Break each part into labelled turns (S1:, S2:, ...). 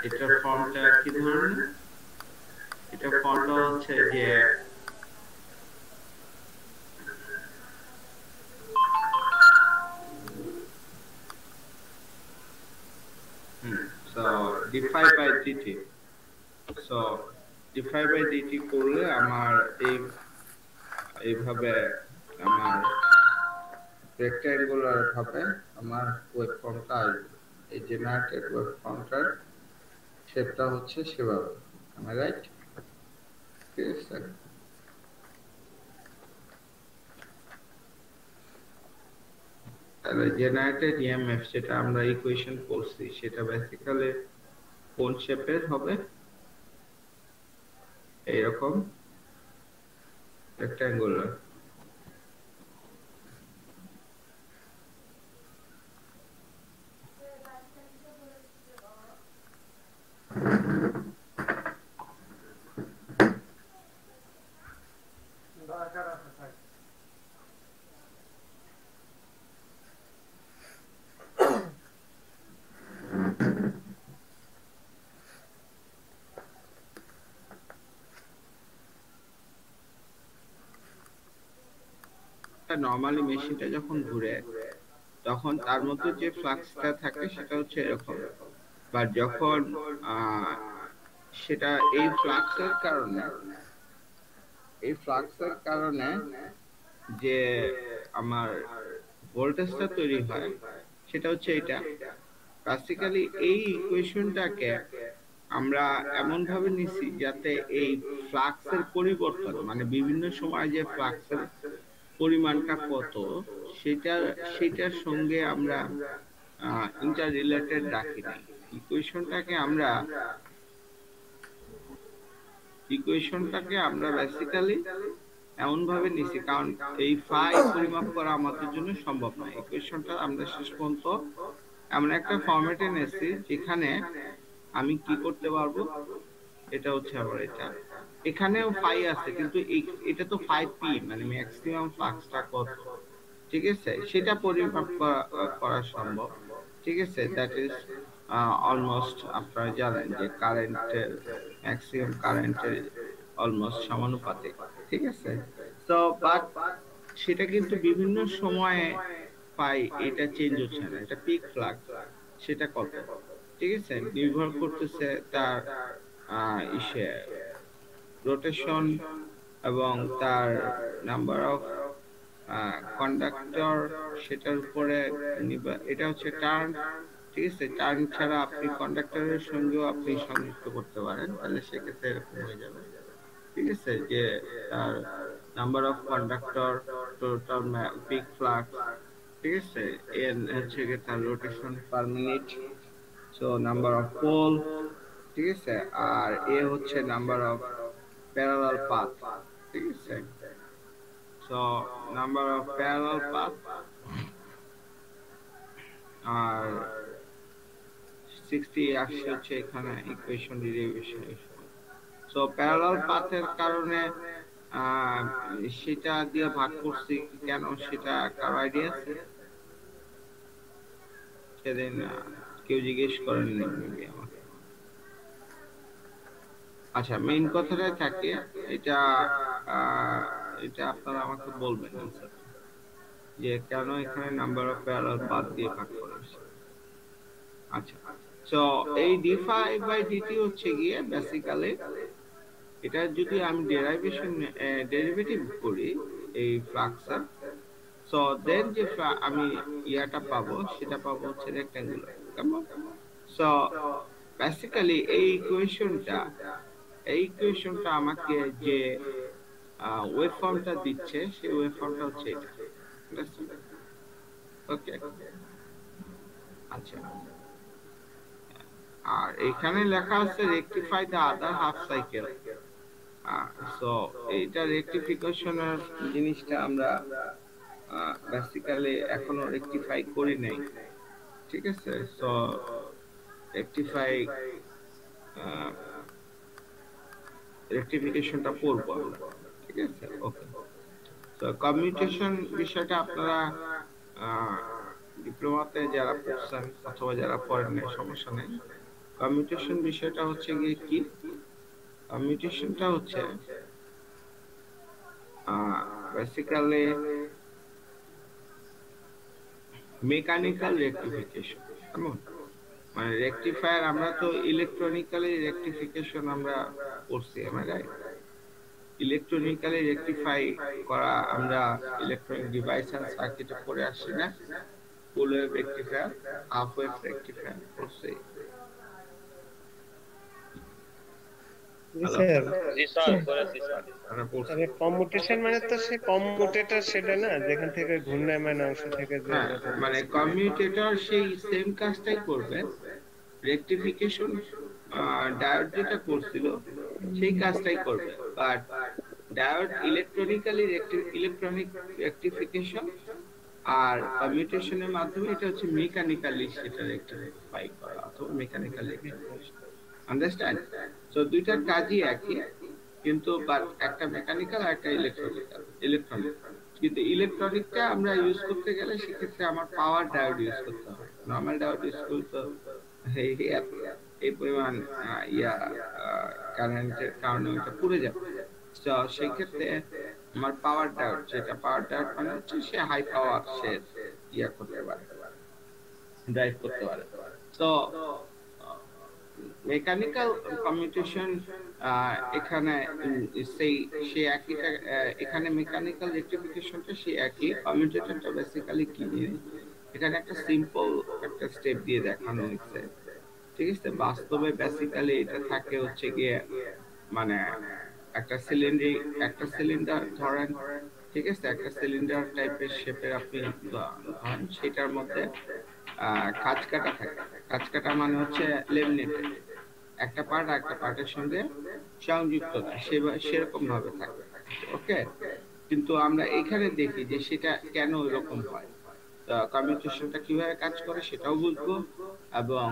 S1: এটার ফর্মটা কি ধরনের? এটা ফর্মটা হচ্ছে যে so d5 by dt, so d5 by dt করলে আমার এইভাবে আমার রেক্ট্যাঙ্গুলার ভাবে আমার ওয়েব ফর্মটা আসবে। এই জেনারেটেড ওয়েব ফর্মটার শেপটা হচ্ছে সেভাবে, আমি রাইট? ঠিক আছে, তাহলে জেনারেটেড ইএমএফ যেটা আমরা ইকুয়েশন করছি সেটা বেসিক্যালি কোন শেপের হবে? এইরকম রেক্ট্যাঙ্গুলার। নরমালি মেশিনটা যখন ঘুরে তখন তার মধ্যে যে ফ্লাক্সটা থাকে সেটা হচ্ছে এরকম, বাট যখন সেটা এই ফ্লাক্সের কারণে যে আমার ভোল্টেজটা তৈরি হয় সেটা হচ্ছে এটা। বেসিক্যালি এই ইকুয়েশনটাকে আমরা এমন ভাবে নিছি যাতে এই ফ্লাক্সের পরিবর্তন, মানে বিভিন্ন সময় যে ফ্লাক্সের পরিমাণটা কত সেটা সেটার সঙ্গে আমরা ইন্টার রিলেটেড রাখি নাই। ইকুয়েশনটাকে আমরা বেসিক্যালি এমন ভাবে নিছি কারণ এই ফাই পরিমাপ করা আমাদের জন্য সম্ভব নয়। ইকুয়েশনটা আমরা শেষ পর্যন্ত এমন একটা ফরম্যাটে নিয়েছি যেখানে আমি কি করতে পারবো, এটা হচ্ছে আবার এটা, এখানেও ফাই আছে কিন্তু এটা তো ফাই পি, মানে ম্যাক্সিমাম ফ্লাক্সটা কত, ঠিক আছে, সেটা পরিমাপ করা সম্ভব। ঠিক আছে, দ্যাট ইজ অলমোস্ট আপনারা জানেন যে কারেন্টের ম্যাক্সিমাম কারেন্টের অলমোস্ট সমানুপাতিক। ঠিক আছে, তো বাট সেটা কিন্তু বিভিন্ন সময়ে পাই এটা চেঞ্জ হচ্ছে না, এটা পিক ফ্লাক্স সেটা কত, ঠিক আছে, নির্ভর করতেছে তার ইসে রোটেশন এবং তার নাম্বার অফ কন্ডাক্টর সেটার উপরে। এটা হচ্ছে টার্ন, ঠিক আছে, টার্ন ছাড়া আপনি কন্ডাক্টরের সঙ্গেও আপনি সংযুক্ত করতে পারেন, তাহলে সেক্ষেত্রে এরকম হয়ে যাবে। ঠিক আছে, যে তার number of conductor, total peak flux, ঠিক আছে, এন হচ্ছে তার rotation per minute, so number of pole, ঠিক আছে, আর এ হচ্ছে নাম্বার অফ প্যারালাল পাথ, ঠিক আছে, so number of parallel path আর 60 আসছে হচ্ছে এখানে ইকুয়েশন ডেরিভেশন। সো প্যারালাল পাথের কারণে সেটা দিয়ে ভাগ করছি কেন, সেটা কারো আইডিয়া আছে? সেদিন কেউ জিজ্ঞেস করেননি মেবি আমাকে। আচ্ছা, মেইন কথাটাই থাকে এটা, এটা আপনারা আমাকে বলবেন যে কেন এখানে নাম্বার অফ প্যারালাল পাথ দিয়ে ভাগ করা হয়েছে। আচ্ছা, সো এই d5/dt হচ্ছে গিয়ে বেসিক্যালি এটা যদি আমি ডেরিভেটিভ করি এই ফ্লাক্সের, সো দেন যে আমি ইয়াটা পাবো সেটা পাবো হচ্ছে রেক্ট্যাঙ্গুলার, কেমন? সো বেসিক্যালি এই ইকুয়েশনটা আমাকে যে ওয়েভ ফর্মটা দিচ্ছে সেই ওয়েভ ফর্মটা হচ্ছে এটা। ওকে, আচ্ছা, আর এখানে লেখা আছে rectify the other half cycle. So এইটা রেকটিফিকেশনের জিনিসটা আমরা বেসিক্যালি এখনো রেকটিফাই করি নাই, ঠিক আছে, সো রেকটিফিকেশনটা করব আমরা, ঠিক আছে, ওকে। তো কমিউটেশন বিষয়টা আপনারা ডিপ্লোমাতে যারা পড়ছেন অথবা যারা পড়েন নাই সমস্যা নেই, কমিউটেশন বিষয়টা হচ্ছে গিয়ে কি, কমিউটেশনটা হচ্ছে বেসিক্যালি মেকানিক্যাল রেকটিফিকেশন। কেমন, মানে রেকটিফায়ার, আমরা তো ইলেকট্রনিক্যালি রেকটিফিকেশন আমরা করছি, আমরা রাইট, ইলেকট্রনিক্যালি রেকটিফাই করা আমরা ইলেকট্রনিক ডিভাইস এন্ড সার্কিটে পড়ে আসছি না, ফুল wave rectifier, half wave rectifier করছি।
S2: জি স্যার। জি স্যার করেছি স্যার। আরে কমিউটেশন মানে তো সে কমিউটেটর সেটা না, যেখান থেকে ঘূর্ণায়মান অংশ থেকে যে আমাদের
S1: মানে কমিউটেটর সেই সেম কাজটাই করবে, রেকটিফিকেশন ডায়োড যেটা করছিল সেই কাজটাই করবে, বাট ডায়োড ইলেকট্রনিক রেকটিফিকেশন, আর কমিউটেশনের মাধ্যমে এটা হচ্ছে মেকানিক্যালি সেটা রেকটিফাই করা অথবা মেকানিক্যাল রেকটিফিকেশন। আন্ডারস্ট্যান্ড? সো দুইটার কাজই একই, কিন্তু বাট একটা মেকানিক্যাল আর একটা ইলেকট্রনিক। কিন্তু ইলেকট্রনিকটা আমরা ইউজ করতে গেলে সেক্ষেত্রে আমার পাওয়ার ডায়োড ইউজ করতে হয়, নরমাল ডায়োড ইউজ করতে এই পরিমাণ ইয়া কারেন্টের কারণে ওটা পুড়ে যাবে। তো সেই ক্ষেত্রে আমার পাওয়ার ডায়োড, যেটা পাওয়ার ডায়োড মানে হচ্ছে সে হাই পাওয়ার সে ইয়া করতে পারে, ড্রাইভ করতে পারে। তো মেকানিক্যাল কমিউটেশন এখানে সেই সে একইটা, এখানে মেকানিক্যাল রেকটিফিকেশনটা সে একই, কমিউটেটরটা বেসিক্যালি কি জিনিস, এখানে একটা সিম্পল একটা স্টেপ দিয়ে দেখানো হয়েছে, ঠিক আছে। বাস্তবে বেসিক্যালি এটা থাকে হচ্ছে গিয়ে মানে একটা সিলিন্ডার ধরেন, ঠিক আছে, একটা সিলিন্ডার টাইপের শেপের আপনি ধরেন, সেটার মধ্যে কাঁচ কাটা থাকে। কাঁচ কাটা মানে হচ্ছে লেমিনেটেড, একটা পার্ট একটা পার্টের সঙ্গে সংযুক্ত না, সেরকম ভাবে থাকে, ওকে। কিন্তু আমরা এখানে দেখি যে সেটা কেন এরকম হয়, কমিউনিকেশনটা কিভাবে কাজ করে সেটাও বুঝবো, এবং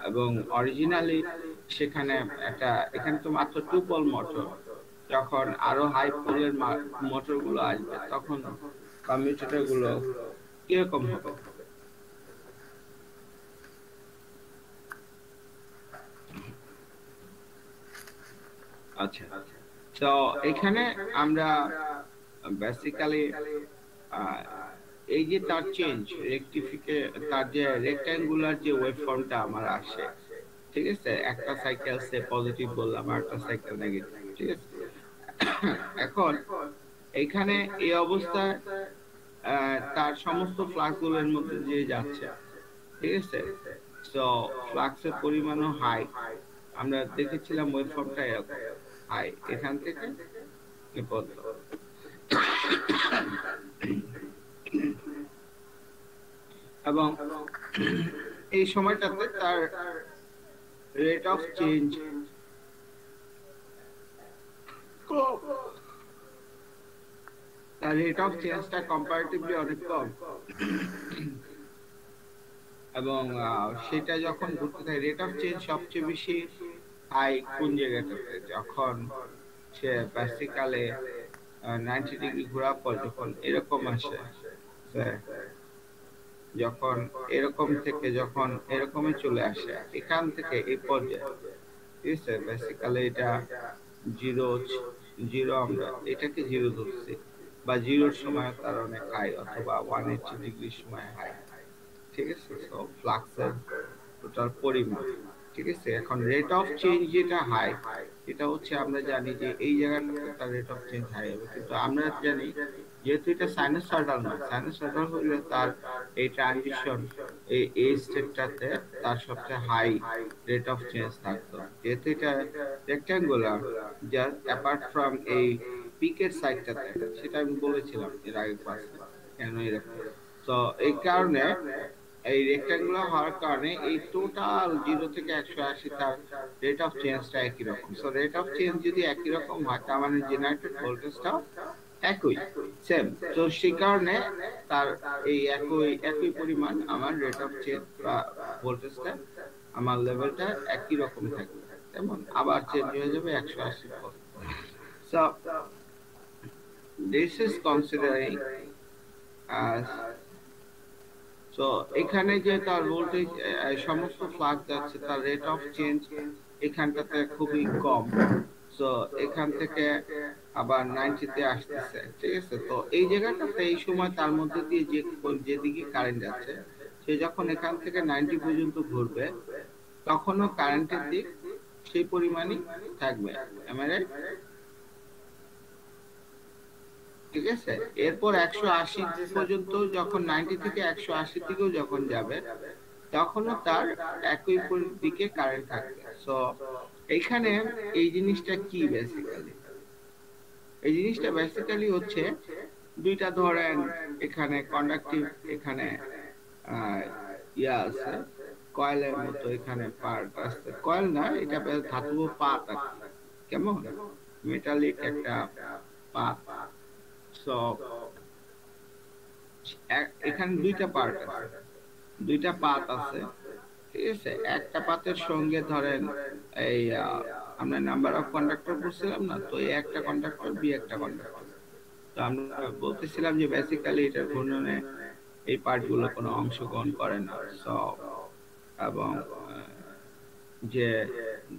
S1: এবং অরিজিনালি সেখানে একটা, এখানে তো মাত্র 2 পোল মোটর, যখন আরো হাই পোলের মোটর গুলো আসবে তখন কমিউটেটর গুলো কিরকম হবে। আচ্ছা, তো এখানে আমরা বেসিক্যালি এই যে তার চেঞ্জ তার যে রেক্ট্যাঙ্গুলার যে ওয়েভফর্মটা আমার আসে, ঠিক আছে, একটা সাইকেল সে পজিটিভ বললাম আর একটা সাইকেল নেগেটিভ, ঠিক আছে। এখন এইখানে এই অবস্থায় তার সমস্ত ফ্লাক্স গুলোর মধ্যে দিয়ে যাচ্ছে, ঠিক আছে। তো ফ্লাক্সের পরিমাণও হাই, আমরা দেখেছিলাম ওয়েভফর্মটা এরকম হাই, এখান থেকে এ পর্যন্ত। এবং এই সময়টাতে তার রেট অফ চেঞ্জ চেঞ্জটা কম্পারেটিভলি অনেক কম, এবং সেটা যখন ঘুরতে থাকে, রেট অফ চেঞ্জ সবচেয়ে বেশি হাই কোন জায়গাটাতে, যখন সে বেসিক্যালি 90 ডিগ্রি ঘোরার পর যখন এরকম আসে, যখন এরকম থেকে যখন এরকমই চলে আসে, এখান থেকে এই পর্যায়ে, ঠিক আছে, বেসিক্যালি এটা জিরো, আমরা এটাকে জিরো ধরছি, বা জিরোর সময় তার অনেক হাই, অথবা 180 ডিগ্রির সময় হাই, ঠিক আছে। তো ফ্লাক্সের টোটাল পরিমাণ, ঠিক আছে। এখন রেট অফ চেঞ্জ যেটা হাই, এটা হচ্ছে আমরা জানি যে এই জায়গাটাতে তার রেট অফ চেঞ্জ হাই হবে, কিন্তু আমরা জানি যেহেতু এটা সাইনোসয়েডাল নয়, সাইনোসয়েডাল হলে তার এই ট্রানজিশন এই স্টেপটাতে তার সবচেয়ে হাই রেট অফ চেঞ্জ থাকতো, যেহেতু এটা রেক্ট্যাঙ্গুলার, জাস্ট অ্যাপার্ট ফ্রম এই পিকের সাইডটাতে, সেটা আমি বলেছিলাম এর আগে ক্লাসে কেন এরকম। তো এই কারণে এই রেক্ট্যাঙ্গুলার হওয়ার কারণে এই টোটাল 0 থেকে 180 তার রেট অফ চেঞ্জটা একই রকম। সো রেট অফ চেঞ্জ যদি একই রকম হয়, তার মানে জেনারেটেড ভোল্টেজটাও একই, সেম। তো সেই কারণে তার এই একই পরিমাণ আমার রেট অফ চেঞ্জ বা ভোল্টেজটা, আমার লেভেলটা একই রকম থাকবে, তেমন আবার চেঞ্জ হয়ে যাবে 180 volt. So this is considering as তো এখানে যে তার ভোল্টেজ সমস্ত ফ্লাক্স যাচ্ছে তার রেট অফ চেঞ্জ এখানটাতে খুবই কম। তো এখান থেকে আবার 90 তে আসতেছে, ঠিক আছে। তো এই জায়গাটাতে এই সময় তার মধ্যে দিয়ে যেদিকে কারেন্ট যাচ্ছে, সে যখন এখান থেকে 90 পর্যন্ত ঘুরবে তখনও কারেন্টের দিক সেই পরিমাণই থাকবে। Am I right? ঠিক আছে। এরপর 180 পর্যন্ত যখন 90 থেকে 180 দিকেও যখন যাবে তখনও তার একই দিকে কারেন্ট থাকবে। সো এইখানে এই জিনিসটা কি বেসিক্যালি, এই জিনিসটা বেসিক্যালি হচ্ছে দুইটা ধরেন এখানে কন্ডাক্টিভ এখানে আহ, ইয়া আছে, কয়েলের মতো এখানে পার্ট আছে, কয়েল না এটা ধাতব পাত আর কি, কেমন মেটালিক একটা পাত। সো এখানে দুইটা পার্ট আছে, দুইটা পাত আছে, ঠিক আছে। একটা পাতের সঙ্গে ধরেন এই আমরা নাম্বার অফ কন্ডাক্টর বলছিলাম না, তো এই একটা কন্ডাক্টর বি একটা কন্ডাক্টর। তো আমরা বলতেছিলাম যে বেসিক্যালি এটার ঘূর্ণনে এই পার্ট গুলো কোনো অংশগ্রহণ করে না। সো এবং যে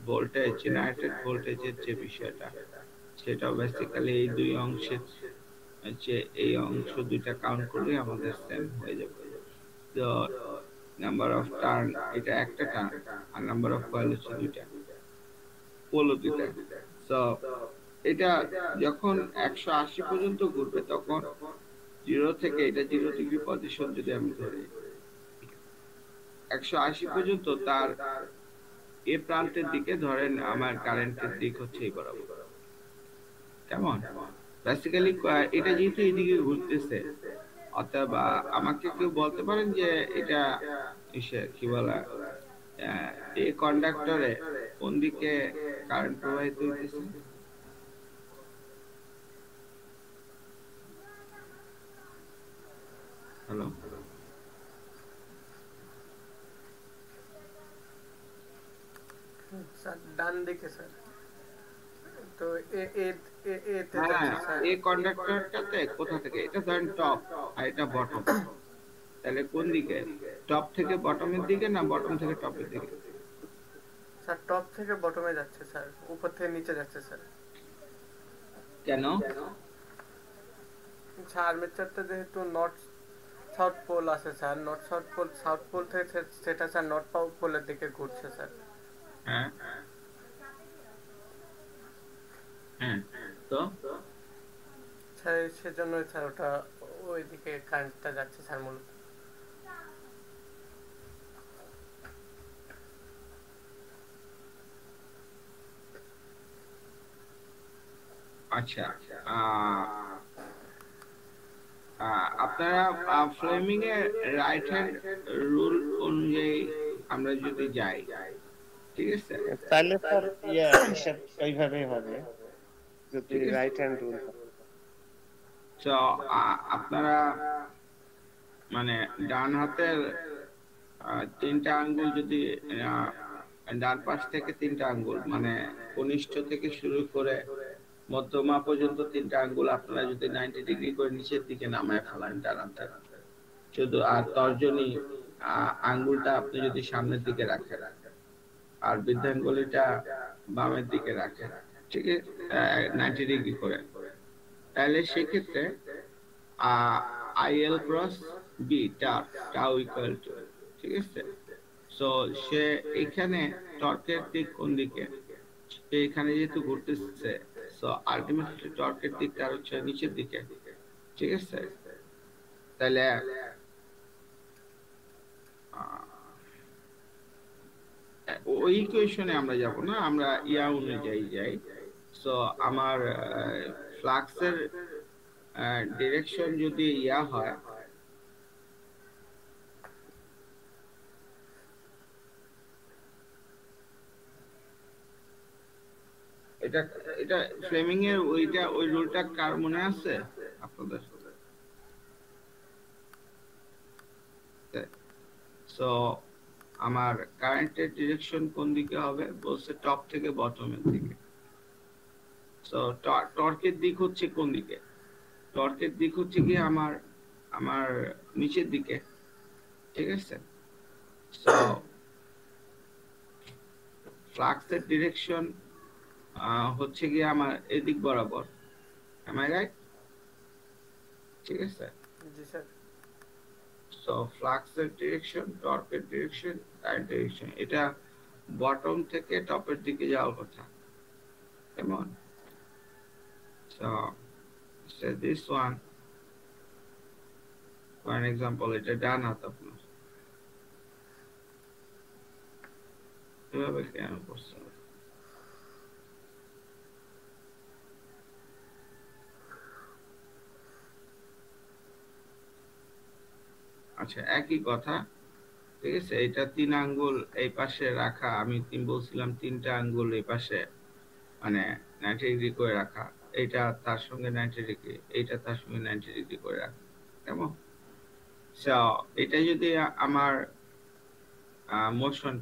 S1: ভোল্টেজ জেনারেটেড ভোল্টেজের যে বিষয়টা, সেটা বেসিক্যালি এই দুই অংশের যে এই অংশ দুইটা কাউন্ট করলে আমাদের সেম হয়ে যাবে। তো নাম্বার অফ টার্ন এটা একটা টার্ন, আর নাম্বার অফ কয়েল হচ্ছে দুইটা, পোলো দুইটা। সো এটা যখন 180 পর্যন্ত ঘুরবে তখন 0 থেকে, এটা 0 ডিগ্রি পজিশন যদি আমি ধরি, 180 পর্যন্ত তার এ প্রান্তের দিকে ধরেন আমার কারেন্টের দিক হচ্ছে এই বরাবর, কেমন বেসিক্যালি এটা যেহেতু এইদিকে ঘুরতেছে, অতএব আমাকে কেউ বলতে পারেন যে এটা কি বলা এই কন্ডাক্টরে কোন দিকে কারেন্ট প্রবাহিত হইতেছে? হ্যালো,
S3: স্যার ডান দিকে স্যার। তো এ এ এ এতে
S1: হ্যাঁ
S3: যাচ্ছে স্যার।
S1: এই কন্ডাক্টরটাতে কোথা থেকে, এটা ধরেন টপ আর এটা বটম, তাহলে কোন দিকে, টপ থেকে বটমের দিকে না বটম থেকে টপের দিকে?
S3: স্যার টপ থেকে বটমে যাচ্ছে স্যার, উপর থেকে নিচে যাচ্ছে স্যার।
S1: কেন?
S3: স্যার আর্মেচারটা যেহেতু নর্থ সাউথ পোল আছে স্যার, নর্থ সাউথ পোল থেকে সেটা স্যার নর্থ পোলের দিকে ঘুরছে স্যার।
S1: হ্যাঁ হ্যাঁ, তো
S3: স্যার সেজন্য স্যার ওটা ওইদিকে কারেন্টটা যাচ্ছে স্যার মূলত।
S1: আচ্ছা, আপনারা ফ্লেমিং এর রাইট হ্যান্ড রুল অনুযায়ী আমরা যদি যাই, ঠিক আছে,
S2: তাহলে স্যার হিসাব ওইভাবেই হবে যদি রাইট হ্যান্ড রুল।
S1: তো আপনারা মানে ডান হাতের তিনটা আঙ্গুল যদি ডান পাশ থেকে তিনটা আঙ্গুল মানে কনিষ্ঠ থেকে শুরু করে মধ্যমা পর্যন্ত তিনটা আঙ্গুল আপনারা যদি 90 ডিগ্রি করে নিচের দিকে নামায় ফেলান ডান হাতে, শুধু আর তর্জনী আঙ্গুলটা আপনি যদি সামনের দিকে রাখেন আর বৃদ্ধাঙ্গুলিটা বামের দিকে রাখেন, ঠিক আছে, 90 ডিগ্রি করে, তাহলে সেক্ষেত্রে IL cross B tau equal to, ঠিক আছে। সো সে এখানে টর্কের দিক কোন দিকে, সে এখানে যেহেতু ঘুরতেছে, সো আলটিমেটলি টর্কের দিক তার হচ্ছে নিচের দিকে, ঠিক আছে। তাহলে ওই ইকুয়েশনে আমরা যাব না, আমরা ইয়া অনুযায়ী যাই। সো আমার ফ্লাক্সের ডিরেকশন যদি ইয়া হয়, এটা এটা ফ্লেমিং এর ওই রুলটা কার মনে আছে আপনাদের? সো আমার কারেন্টের ডিরেকশন কোন দিকে হবে বলছে, টপ থেকে বটমের দিকে। সো টর্কের দিক হচ্ছে কোন দিকে, টর্কের দিক হচ্ছে কি আমার আমার নিচের দিকে, ঠিক আছে? সো ফ্লাক্সের ডিরেকশন হচ্ছে গিয়ে আমার এদিক বরাবর, am I right? ঠিক আছে?
S3: জি স্যার।
S1: সো ফ্লাক্সের ডিরেকশন, টর্কের ডিরেকশন, কারেন্ট ডিরেকশন, এটা বটম থেকে টপের দিকে যাওয়ার কথা, কেমন? So this one for an example, এটা ডান হাত আপনার, এভাবে কেন করছে? আচ্ছা, একই কথা, ঠিক আছে? এটা 3 আঙ্গুল এই পাশে রাখা, আমি বলছিলাম 3টা আঙ্গুল এই পাশে মানে 90 ডিগ্রি করে রাখা, এইটা তার সঙ্গে 90 ডিগ্রি, এইটা তার সঙ্গে 90 ডিগ্রি করে রাখা, কেমন? সো এটা যদি আমার মোশন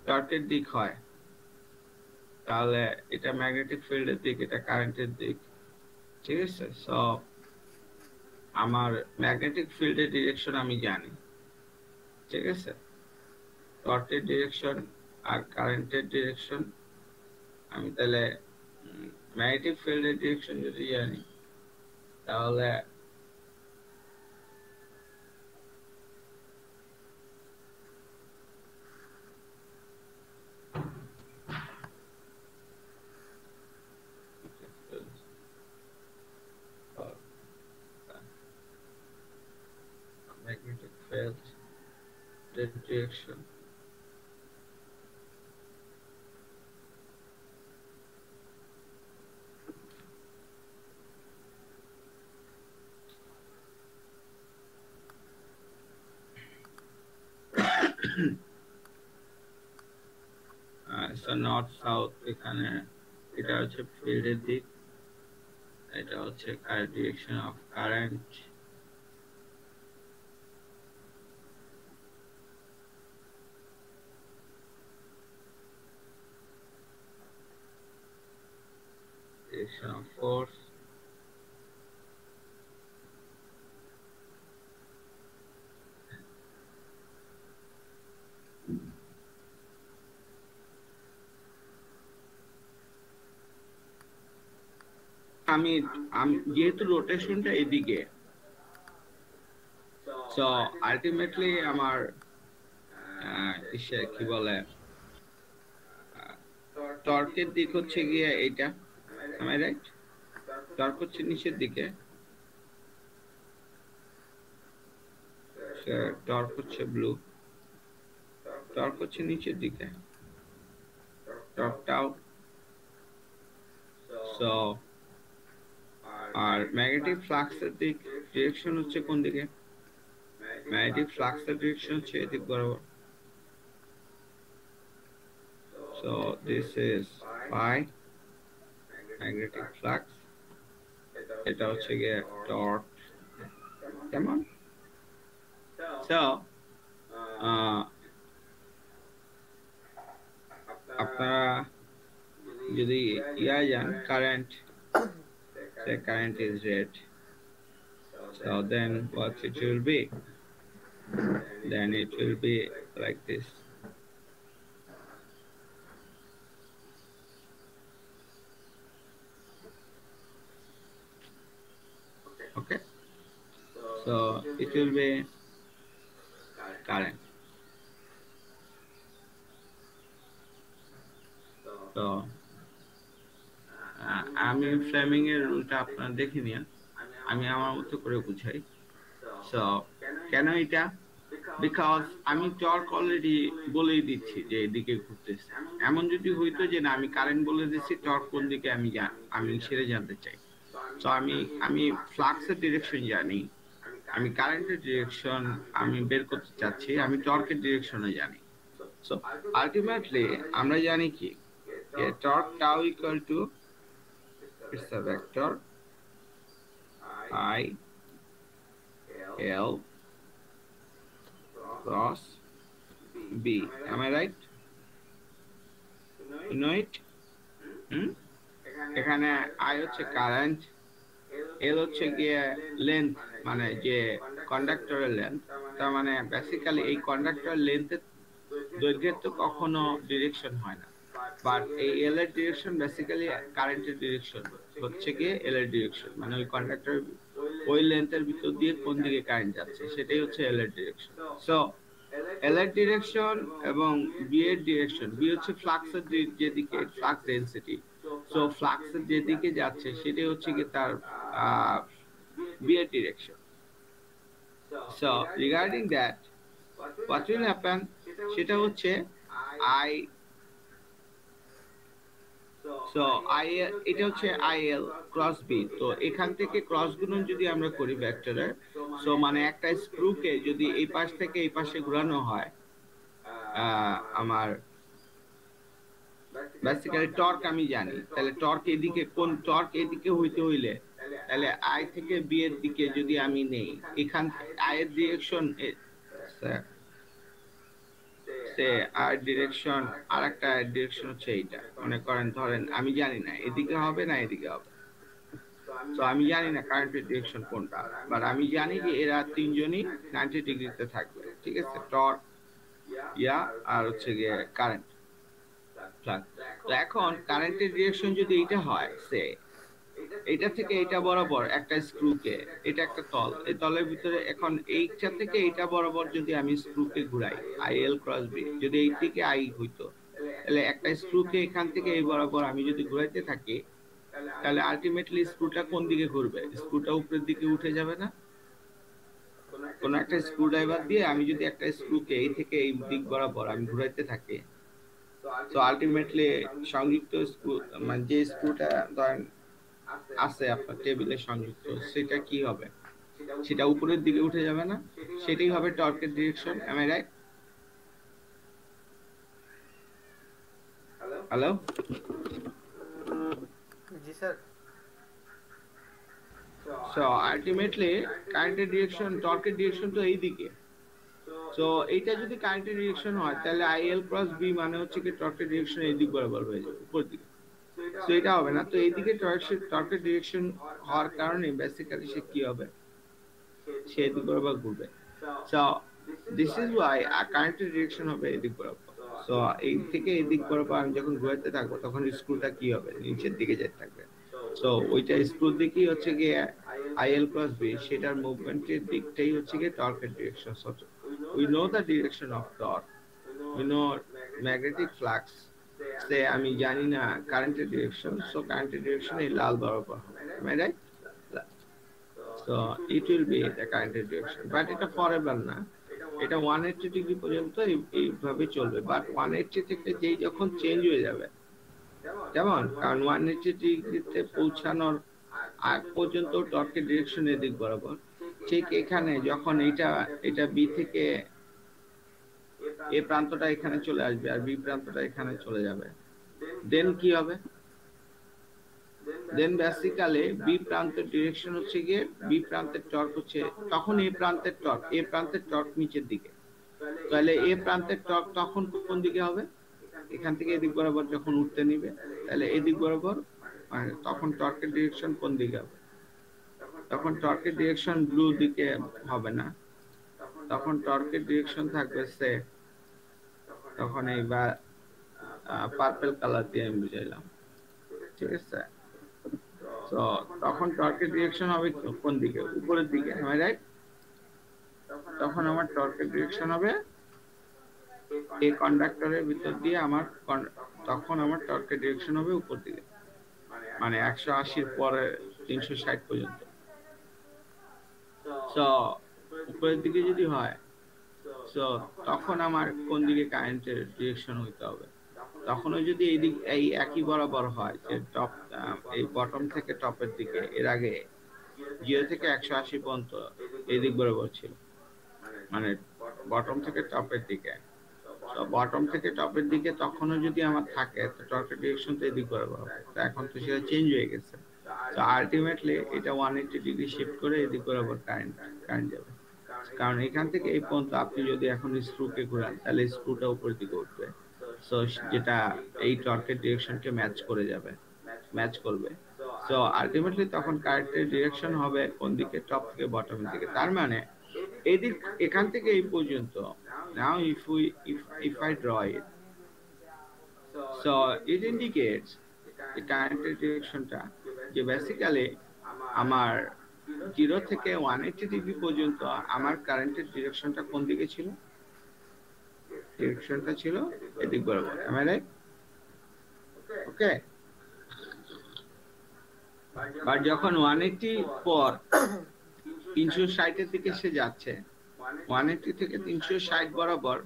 S1: টর্কের দিক হয়, তাহলে এটা ম্যাগনেটিক ফিল্ডের দিক, এটা কারেন্টের দিক, ঠিক আছে? সো আমার ম্যাগনেটিক ফিল্ডের ডিরেকশন আমি জানি, ঠিক আছে? টর্কের ডিরেকশন আর কারেন্টের ডিরেকশন আমি তাহলে ম্যাগনেটিক ফিল্ডের ডিরেকশন যদি জানি, তাহলে magnetic field direction so north south, এখানে এটা হচ্ছে ফিল্ডের দিক, এটা হচ্ছে direction of current, direction of force, আমি যেহেতু রোটেশনটা এদিকে, সো আলটিমেটলি আমার কি বলে টর্কের দিক হচ্ছে গিয়ে এইটা, am I right? টর্ক হচ্ছে নিচের দিকে, টর্ক হচ্ছে ব্লু, টর্ক হচ্ছে নিচের দিকে, টর্কটাও। সো আর ম্যাগনেটিক ফ্লাক্সের দিক ডিরেকশন হচ্ছে কোন দিকে? ম্যাগনেটিক ফ্লাক্সের ডিরেকশন হচ্ছে এদিক বরাবর। So this is phi magnetic flux, এটা হচ্ছে গিয়ে টর্ক, কেমন? সো আপনারা যদি যান current, say current is red, so then what it will be? Then it will be like this. Okay, so it will be current. So আমি Fleming এর রুলটা আপনারা দেখে নিন, আমি আমার মতো করে বুঝাই। সো কেন এটা? বিকজ আমি টর্ক অলরেডি বলেই দিচ্ছি যে এদিকে ঘুরতেছে। এমন যদি হইতো যে না আমি কারেন্ট বলে দিচ্ছি, টর্ক কোন দিকে আমি সেটা জানতে চাই। সো আমি ফ্লাক্সের ডিরেকশন জানি, আমি কারেন্টের ডিরেকশন আমি বের করতে চাচ্ছি, আমি টর্কের ডিরেকশনও জানি। সো আলটিমেটলি আমরা জানি কি torque tau equal two it's a vector I L cross B. Am I right? You know it? এখানে I হচ্ছে কারেন্ট, L হচ্ছে গিয়ে লেন্থ, মানে যে কন্ডাক্টরের লেন্থ, তার মানে বেসিক্যালি এই কন্ডাক্টর লেন্থের দৈর্ঘ্যের তো কখনো ডিরেকশন হয় না, বাট এই এল এর ডিরেকশন বেসিক্যালি কারেন্টের ডিরেকশন হচ্ছে গিয়ে এল এর ডিরেকশন, মানে ওই কন্ডাক্টর ওই লেন্থের ভিতর দিয়ে কোন দিকে কারেন্ট যাচ্ছে সেটাই হচ্ছে এল এর ডিরেকশন। সো এল এর ডিরেকশন এবং বি এর ডিরেকশন, বি হচ্ছে ফ্লাক্সের যেদিকে ফ্লাক্স ডেনসিটি, সো ফ্লাক্সের যেদিকে যাচ্ছে সেটাই হচ্ছে কি তার বি এর direction. So regarding that what will happen সেটা হচ্ছে I, সো আই এটা হচ্ছে IL ক্রস বি। তো এখান থেকে ক্রস গুণন যদি আমরা করি ভেক্টরের, সো মানে একটা স্ক্রুকে যদি এই পাশ থেকে এই পাশে ঘোরানো হয়, আমার বেসিক্যালি টর্ক আমি জানি, তাহলে টর্ক এদিকে, কোন টর্ক এদিকে হইতে হইলে তাহলে আই থেকে বি এর দিকে যদি আমি নেই, এখান আই এর ডিরেকশন আর ডিরেকশন আর একটা ডিরেকশন হচ্ছে এইটা, মনে করেন ধরেন আমি জানি না এদিকে হবে না এদিকে হবে, তো আমি জানি না কারেন্টের ডিরেকশন কোনটা, বাট আমি জানি যে এরা তিনজনই 90 ডিগ্রিতে থাকবে, ঠিক আছে, টর্ক, ইয়া আর হচ্ছে গিয়ে কারেন্ট। তো এখন কারেন্টের ডিরেকশন যদি এইটা হয়, সে এটা থেকে এটা বরাবর একটা স্ক্রুকে, এটা একটা তল, এই তলের ভিতরে এখন এইটা থেকে এইটা বরাবর যদি আমি স্ক্রুকে ঘুরাই আইএল ক্রস বি, যদি এই দিকে আই হইতো, তাহলে একটা স্ক্রুকে এখান থেকে এই বরাবর আমি যদি ঘুরাইতে থাকি, তাহলে আলটিমেটলি স্ক্রুটা কোন দিকে ঘুরবে? স্ক্রুটা উপরের দিকে উঠে যাবে না? কোন একটা স্ক্রু ড্রাইভার দিয়ে আমি যদি একটা স্ক্রুকে এই থেকে এই দিক বরাবর আমি ঘুরাইতে থাকি, তো আলটিমেটলি সংযুক্ত স্ক্রু, মানে যে স্ক্রুটা ধরেন আছে আপনার টেবিলে সংযুক্ত, সেটা কি হবে? সেটা উপরের দিকে উঠে যাবে না? সেটাই হবে টর্কের direction. Am I right? Hello,
S3: জি স্যার।
S1: সো আলটিমেটলি কারেন্টের ডিরেকশন, টর্কের ডিরেকশন তো এই দিকে। সো এইটা যদি কারেন্টের ডিরেকশন হয়, তাহলে আইএল ক্রস বি মানে হচ্ছে কি টর্কের ডিরেকশন এই দিক বরাবর হয়ে যাবে, উপর দিকে। তো এটা হবে না, তো এইদিকে টর্কের ডিরেকশন হওয়ার কারণে বেসিক্যালি সে কি হবে? সে এদিক বরাবর ঘুরবে। সো দিস ইজ ওয়াই কারেন্টের ডিরেকশন হবে এদিক বরাবর। সো এই থেকে এদিক বরাবর আমি যখন ঘুরাতে থাকবো, তখন স্ক্রুটা কি হবে? নিচের দিকে যেতে থাকবে। সো ওইটা স্ক্রুর দিকেই হচ্ছে গিয়ে আইএল ক্রস বি, সেটার মুভমেন্টের দিকটাই হচ্ছে গিয়ে টর্কের direction. So we know the direction of torque, we know magnetic flux, সে আমি জানি না কারেন্টের ডিরেকশন, সো কারেন্টের ডিরেকশন এই লাল বরাবর হবে, right? So it will be the কারেন্টের ডিরেকশন, বাট এটা ফরএভার না, এটা 180 ডিগ্রি পর্যন্ত এইভাবে চলবে, বাট 180 থেকে যেই যখন চেঞ্জ হয়ে যাবে, যেমন কারণ 180 ডিগ্রিতে পৌঁছানোর আগ পর্যন্ত টর্কের ডিরেকশন এদিক বরাবর, ঠিক এখানে যখন এটা বি থেকে এ প্রান্তটা এখানে চলে আসবে আর বি প্রান্তটা এখানে চলে যাবে, দেন কি হবে? দেন বেসিক্যালি বি প্রান্তের ডিরেকশন হচ্ছে গিয়ে, বি প্রান্তের টর্ক হচ্ছে তখন এ প্রান্তের টর্ক নিচের দিকে, তাহলে এ প্রান্তের টর্ক তখন কোন দিকে হবে? এখান থেকে এদিক বরাবর যখন উঠতে নিবে, তাহলে এদিক বরাবর, মানে তখন টর্কের ডিরেকশন কোন দিকে হবে? তখন টর্কের ডিরেকশন ব্লু দিকে হবে না, তখন টর্কের ডিরেকশন থাকবে সে, তখন এই বা পার্পল কালার দিয়ে আমি বুঝাইলাম, ঠিক আছে? তো তখন টর্কের ডিরেকশন হবে কোন দিকে? উপরের দিকে, রাইট? তখন আমার টর্কের ডিরেকশন হবে এই কন্ডাক্টরের ভিতর দিয়ে তখন আমার টর্কের ডিরেকশন হবে উপর দিকে, মানে 180 পরে 360 পর্যন্ত। সো উপরের দিকে যদি হয়, সো তখন আমার কোন দিকে কারেন্টের ডিরেকশন হইতে হবে? তখনও যদি এই একই বরাবর হয়, যে টপ, এই বটম থেকে টপের দিকে, এর আগে 0 থেকে 180 পর্যন্ত এই দিক বরাবর ছিল, মানে বটম থেকে টপের দিকে, তো বটম থেকে টপের দিকে তখনও যদি আমার থাকে, তো টর্কের ডিরেকশন তো এদিক বরাবর হবে। তো এখন তো সেটা চেঞ্জ হয়ে গেছে, তো আলটিমেটলি এটা 180 ডিগ্রি শিফট করে এদিক বরাবর কারেন্ট যাবে, কারণ এখান থেকে এই পর্যন্ত আপনি যদি এখন স্ক্রুকে ঘোরান, তাহলে স্ক্রুটা উপরের দিকে উঠবে, সো যেটা এই টর্কের ডিরেকশনকে ম্যাচ করবে। সো আলটিমেটলি তখন কারেন্টের ডিরেকশন হবে কোন দিকে? টপ থেকে বটমের দিকে। তার মানে এদিক এখান থেকে এই পর্যন্ত। Now if I draw it, so it indicates the current directionটা যে বেসিক্যালি আমার 0 থেকে 180 ডিগ্রি পর্যন্ত আমার কারেন্টের ডিরেকশনটা কোন দিকে ছিল? ডিরেকশনটা ছিল এদিক বরাবর। Am I right? ওকে। আর যখন 180 পর 360 এর দিকে সে যাচ্ছে, 180 থেকে 360 বরাবর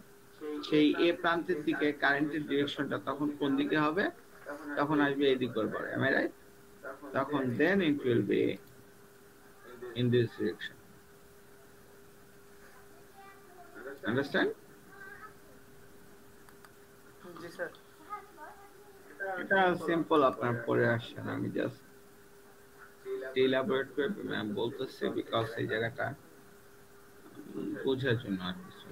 S1: সেই এ প্রান্তের দিকে কারেন্টের ডিরেকশনটা তখন কোন দিকে হবে? তখন আসবে এই দিক বরাবর। Am I right? তখন then it will be in this direction. Understand?
S3: G sir.
S1: এটা সিম্পল আপনার পরে আসছেন, আমি জাস্ট এলাবোরেট করে বলতেছি বিকজ এই জায়গাটা বোঝার জন্য আর কিছু।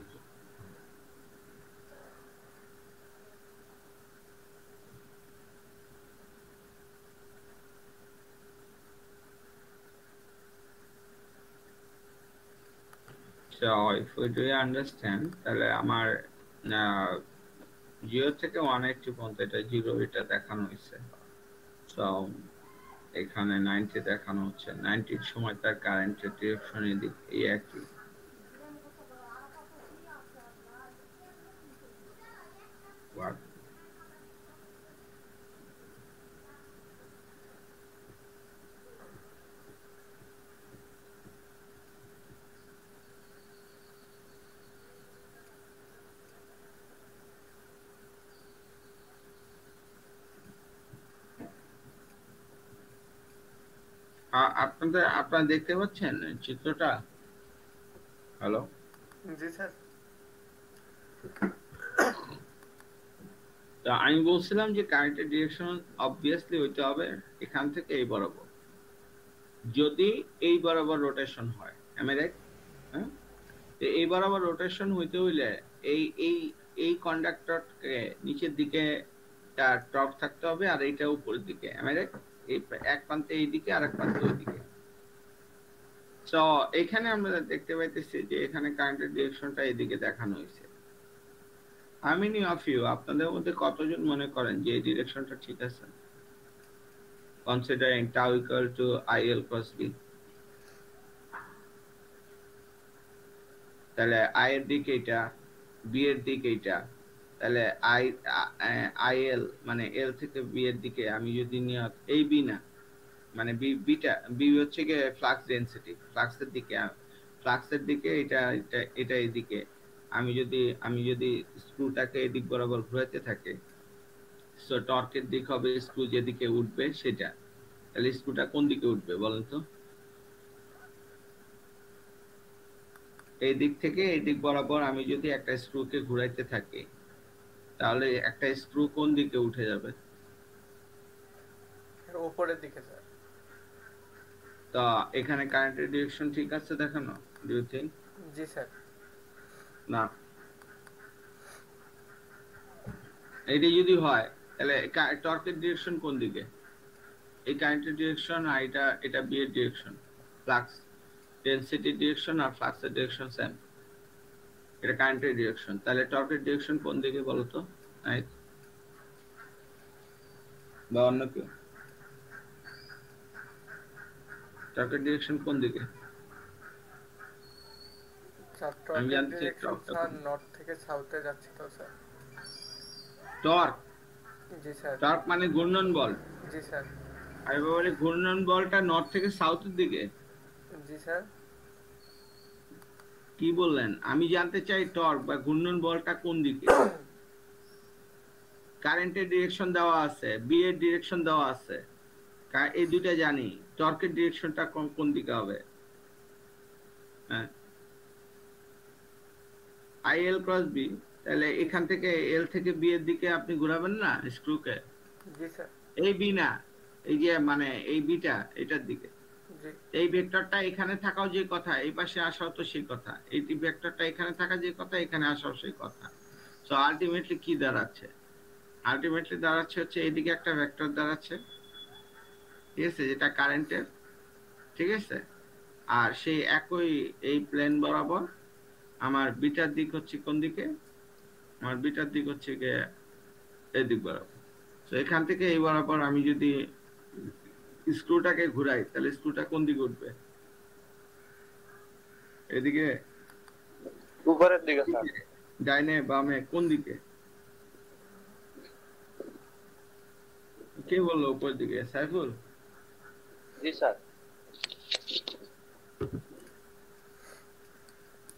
S1: So if we do understand, তাহলে আমার 0 থেকে 180 পর্যন্ত এটা 0 এটা দেখানো হয়েছে। So এখানে 90 দেখানো হচ্ছে, 90 এর সময় তার কারেন্টের ডিরেকশন এদিক এই একই। What? আপনারা দেখতে পাচ্ছেন চিত্রটা? হ্যালো?
S3: জি স্যার।
S1: তো আমি বলছিলাম যে কারেন্টের ডিরেকশন অবভিয়াসলি হইতে হবে এখান থেকে এই বরাবর, যদি এই বরাবর রোটেশন হয়। Am I right? হ্যাঁ, এই বরাবর রোটেশন হইতে হইলে এই এই এই কন্ডাক্টরকে নিচের দিকে তার টপ থাকতে হবে আর এইটা উপরের দিকে। Am I right? এই এক প্রান্তে এই দিকে আর এক প্রান্তে ওই দিকে। তো এখানে আমরা দেখতে পাইতেছি যে এখানে কারেন্টের ডিরেকশনটা এদিকে দেখানো হয়েছে। How many of you, আপনাদের মধ্যে কতজন মনে করেন যে এই ডিরেকশনটা ঠিক আছে? Considering tau equal to IL cross B, তাহলে I এর দিক এইটা, B এর দিক এইটা, তাহলে IL মানে L থেকে B এর দিকে আমি যদি নিয়ে এই B না, মানে B হচ্ছে গিয়ে ফ্লাক্স ডেনসিটি, ফ্লাক্সের দিকে এটা এদিকে আমি যদি স্ক্রুটাকে এদিক বরাবর ঘোরাতে থাকে, সো টর্কের দিক হবে স্ক্রু যেদিকে উঠবে সেটা। তাহলে স্ক্রুটা কোন দিকে উঠবে বলেন তো? এই দিক থেকে এই দিক বরাবর আমি যদি একটা স্ক্রুকে ঘুরাইতে থাকি তাহলে একটা স্ক্রু কোন দিকে উঠে যাবে?
S3: উপরের দিকে স্যার।
S1: তো এখানে কারেন্টের ডিরেকশন ঠিক আছে দেখানো? Do you think?
S3: জি স্যার।
S1: না, এইটা যদি হয় তাহলে টর্কের ডিরেকশন কোন দিকে? এই কারেন্টের ডিরেকশন আর এটা বি এর ডিরেকশন, ফ্লাক্স ডেনসিটি ডিরেকশন আর ফ্লাক্সের ডিরেকশন সেম। এটা কারেন্টের ডিরেকশন, তাহলে টর্কের ডিরেকশন কোন দিকে বলো তো? বা অন্য কেউ? টর্কের ডিরেকশন কোন দিকে? আমি জানতে চাই
S3: স্যার নর্থ থেকে সাউথে যাচ্ছে তো স্যার।
S1: টর্ক?
S3: জি স্যার।
S1: টর্ক মানে ঘূর্ণন বল?
S3: জি স্যার।
S1: আমি বলি ঘূর্ণন বলটা নর্থ থেকে সাউথের দিকে?
S3: জি স্যার।
S1: কি বললেন? আমি জানতে চাই টর্ক বা ঘূর্ণন বলটা কোন দিকে? কারেন্টের ডিরেকশন দেওয়া আছে, বি এর ডিরেকশন দেওয়া আছে, এই দুইটা জানি। টর্কের ডিরেকশনটা কোন দিকে হবে? হ্যাঁ, IL ক্রস বি, তাহলে এখান থেকে এল থেকে বি এর দিকে আপনি ঘোরাবেন না স্ক্রুকে?
S3: জি স্যার।
S1: এই বি না, এই যে মানে এই বিটা এটার দিকে।
S3: জি।
S1: এই ভেক্টরটা এখানে থাকাও যে কথা, এই পাশে আসাও তো সেই কথা। এই ভেক্টরটা এখানে থাকা যে কথা, এখানে আসাও সেই কথা। সো আলটিমেটলি কি দাঁড়াচ্ছে? আলটিমেটলি দাঁড়াচ্ছে হচ্ছে এইদিকে একটা ভেক্টর দাঁড়াচ্ছে, ঠিক আছে, যেটা কারেন্টের, ঠিক আছে, আর সেই একই এই প্লেন বরাবর আমার বিটার দিক হচ্ছে কোন দিকে? আমার বিটার দিক হচ্ছে গিয়ে এই দিক বরাবর। তো এখান থেকে এই বরাবর আমি যদি স্ক্রুটাকে ঘুরাই তাহলে স্ক্রুটা কোন দিকে উঠবে? এদিকে,
S2: উপরের দিকে স্যার।
S1: ডাইনে বামে কোন দিকে? কে বললো উপর দিকে? সাইফুল?
S2: জি স্যার।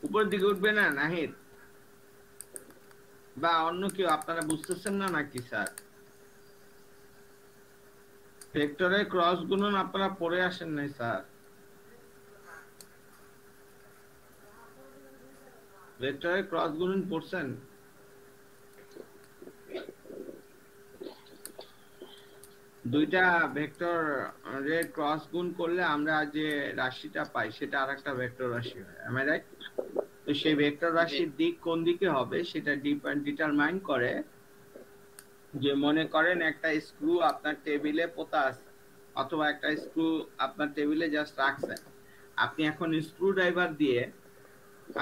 S1: উপর দিকে উঠবে না নাহিদ বা অন্য কেউ? আপনারা বুঝতেছেন না নাকি স্যার? ভেক্টরের ক্রস গুণন আপনারা পড়ে আসেন নাই স্যার? ভেক্টরের ক্রস গুণন পড়ছেন? দুইটা ভেক্টর এর ক্রস গুণ করলে আমরা যে রাশিটা পাই সেটা আরেকটা ভেক্টর রাশি হয়, am I right? তো সেই ভেক্টর রাশির দিক কোন দিকে হবে সেটা ডিটারমাইন করে যে মনে করেন একটা স্ক্রু আপনার টেবিলে পোতা আছে অথবা একটা স্ক্রু আপনার টেবিলে জাস্ট রাখছেন, আপনি এখন স্ক্রু ড্রাইভার দিয়ে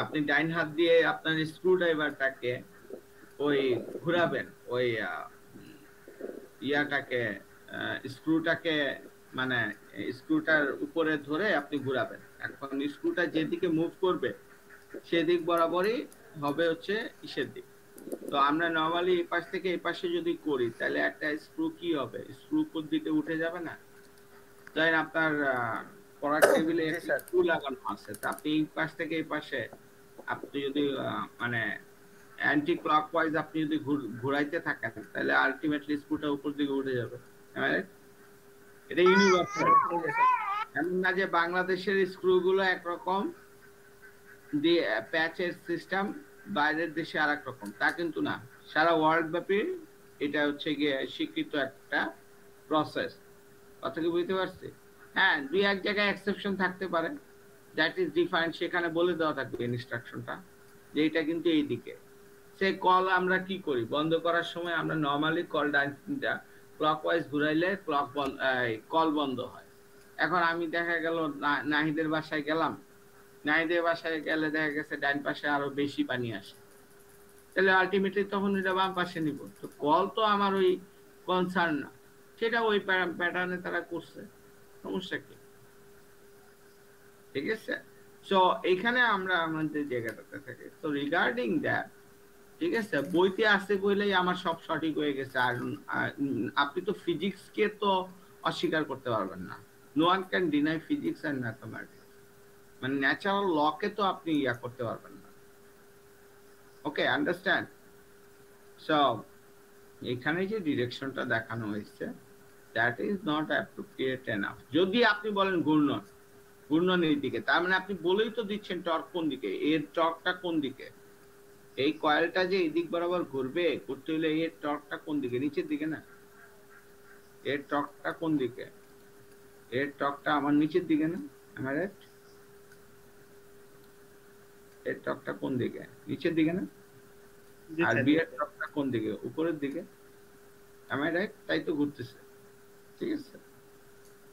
S1: আপনি ডাইন হাত দিয়ে আপনার স্ক্রু ড্রাইভারটাকে ওই ঘোরাবেন, ওই ইয়াটাকে স্ক্রুটাকে মানে স্ক্রুটার উপরে ধরে আপনি ঘোরাবেন। এখন স্ক্রুটা যেদিকে মুভ করবে সেদিক বরাবরই হবে হচ্ছে ইসের দিক। তো আমরা নরমালি এই পাশ থেকে এই পাশে যদি করি তাহলে একটা স্ক্রু কি হবে? স্ক্রু কোন দিকে উঠে যাবে না? তাই আপনার পড়ার টেবিলে একটা স্ক্রু লাগানো আছে, তা আপনি এই পাশ থেকে এই পাশে আপনি যদি মানে অ্যান্টি ক্লকওয়াইজ আপনি যদি ঘুরাইতে থাকেন তাহলে আলটিমেটলি স্ক্রুটা উপর দিকে উঠে যাবে। এটা ইউনিভার্সাল, এমন না যে বাংলাদেশের স্ক্রু গুলো একরকম দিয়ে প্যাচের সিস্টেম, বাইরের দেশে আর এক রকম, তা কিন্তু না। সারা ওয়ার্ল্ড ব্যাপী এটা হচ্ছে গিয়ে স্বীকৃত একটা প্রসেস। কথা কি বুঝতে পারছি? হ্যাঁ, দুই এক জায়গায় এক্সেপশন থাকতে পারে, দ্যাট ইজ ডিফাইন্ড, সেখানে বলে দেওয়া থাকবে ইনস্ট্রাকশনটা যে এটা কিন্তু এই দিকে। সে কল আমরা কি করি বন্ধ করার সময় আমরা নরমালি কল ডাইনটা ক্লকওয়াইজ ঘুরাইলে কল বন্ধ হয়। এখন আমি দেখা গেল নাহিদের বাসায় গেলাম, নাহিদের বাসায় গেলে দেখা গেছে ডাইন পাশে আরো বেশি পানি আসে, তাহলে আলটিমেটলি তখন এটা বাম পাশে নিব। তো কল তো আমার ওই কনসার্ন না, সেটা ওই প্যাটার্নে তারা করছে, সমস্যা কি? ঠিক আছে। সো এখানে আমরা আমাদের জায়গাটাতে থাকি। তো রিগার্ডিং দ্যাট, ঠিক আছে, বইতে আসতে বললেই আমার সব সঠিক হয়ে গেছে। আর আপনি তো ফিজিক্স কে তো অস্বীকার করতে পারবেন না। No one can deny physics and mathematics, মানে ন্যাচারাল ল কে তো আপনি ইয়া করতে পারবেন না। ওকে, আন্ডারস্ট্যান্ড? সো এখানে যে ডিরেকশনটা দেখানো হয়েছে that is not appropriate enough. যদি আপনি বলেন ঘূর্ণন, ঘূর্ণনের দিকে, তার মানে আপনি বলেই তো দিচ্ছেন টর্ক কোন দিকে, এর টর্কটা কোন দিকে। এই কয়েলটা যে এই দিক বরাবর ঘুরবে, করতে হলে এর টর্কটা কোন দিকে? নিচের দিকে না? এর টর্কটা কোন দিকে? এর টর্কটা আমার নিচের দিকে না? আমার এর টর্কটা কোন দিকে? নিচের দিকে না? আর বি এর টর্কটা কোন দিকে? উপরের দিকে। am I right? তাই তো ঘুরতেছে, ঠিক আছে।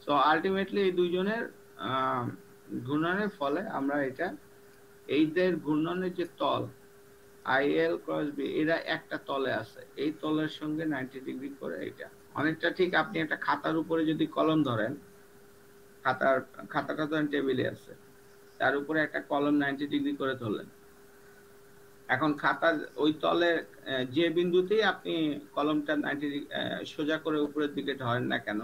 S1: সো আলটিমেটলি এই দুইজনের ঘূর্ণনের ফলে আমরা এটা এইদের ঘূর্ণনের যে তল আইএল ক্রস বি, এরা একটা তলে আছে, এই তলের সঙ্গে 90 ডিগ্রি করে এটা অনেকটা ঠিক। আপনি একটা খাতার উপরে যদি কলম ধরেন, খাতাটা ধরেন টেবিলে আছে, তার উপরে একটা কলম 90 ডিগ্রি করে ধরলেন। এখন খাতার ওই তলে যে বিন্দুতেই আপনি কলমটা 90 ডিগ্রি সোজা করে উপরের দিকে ধরেন না কেন,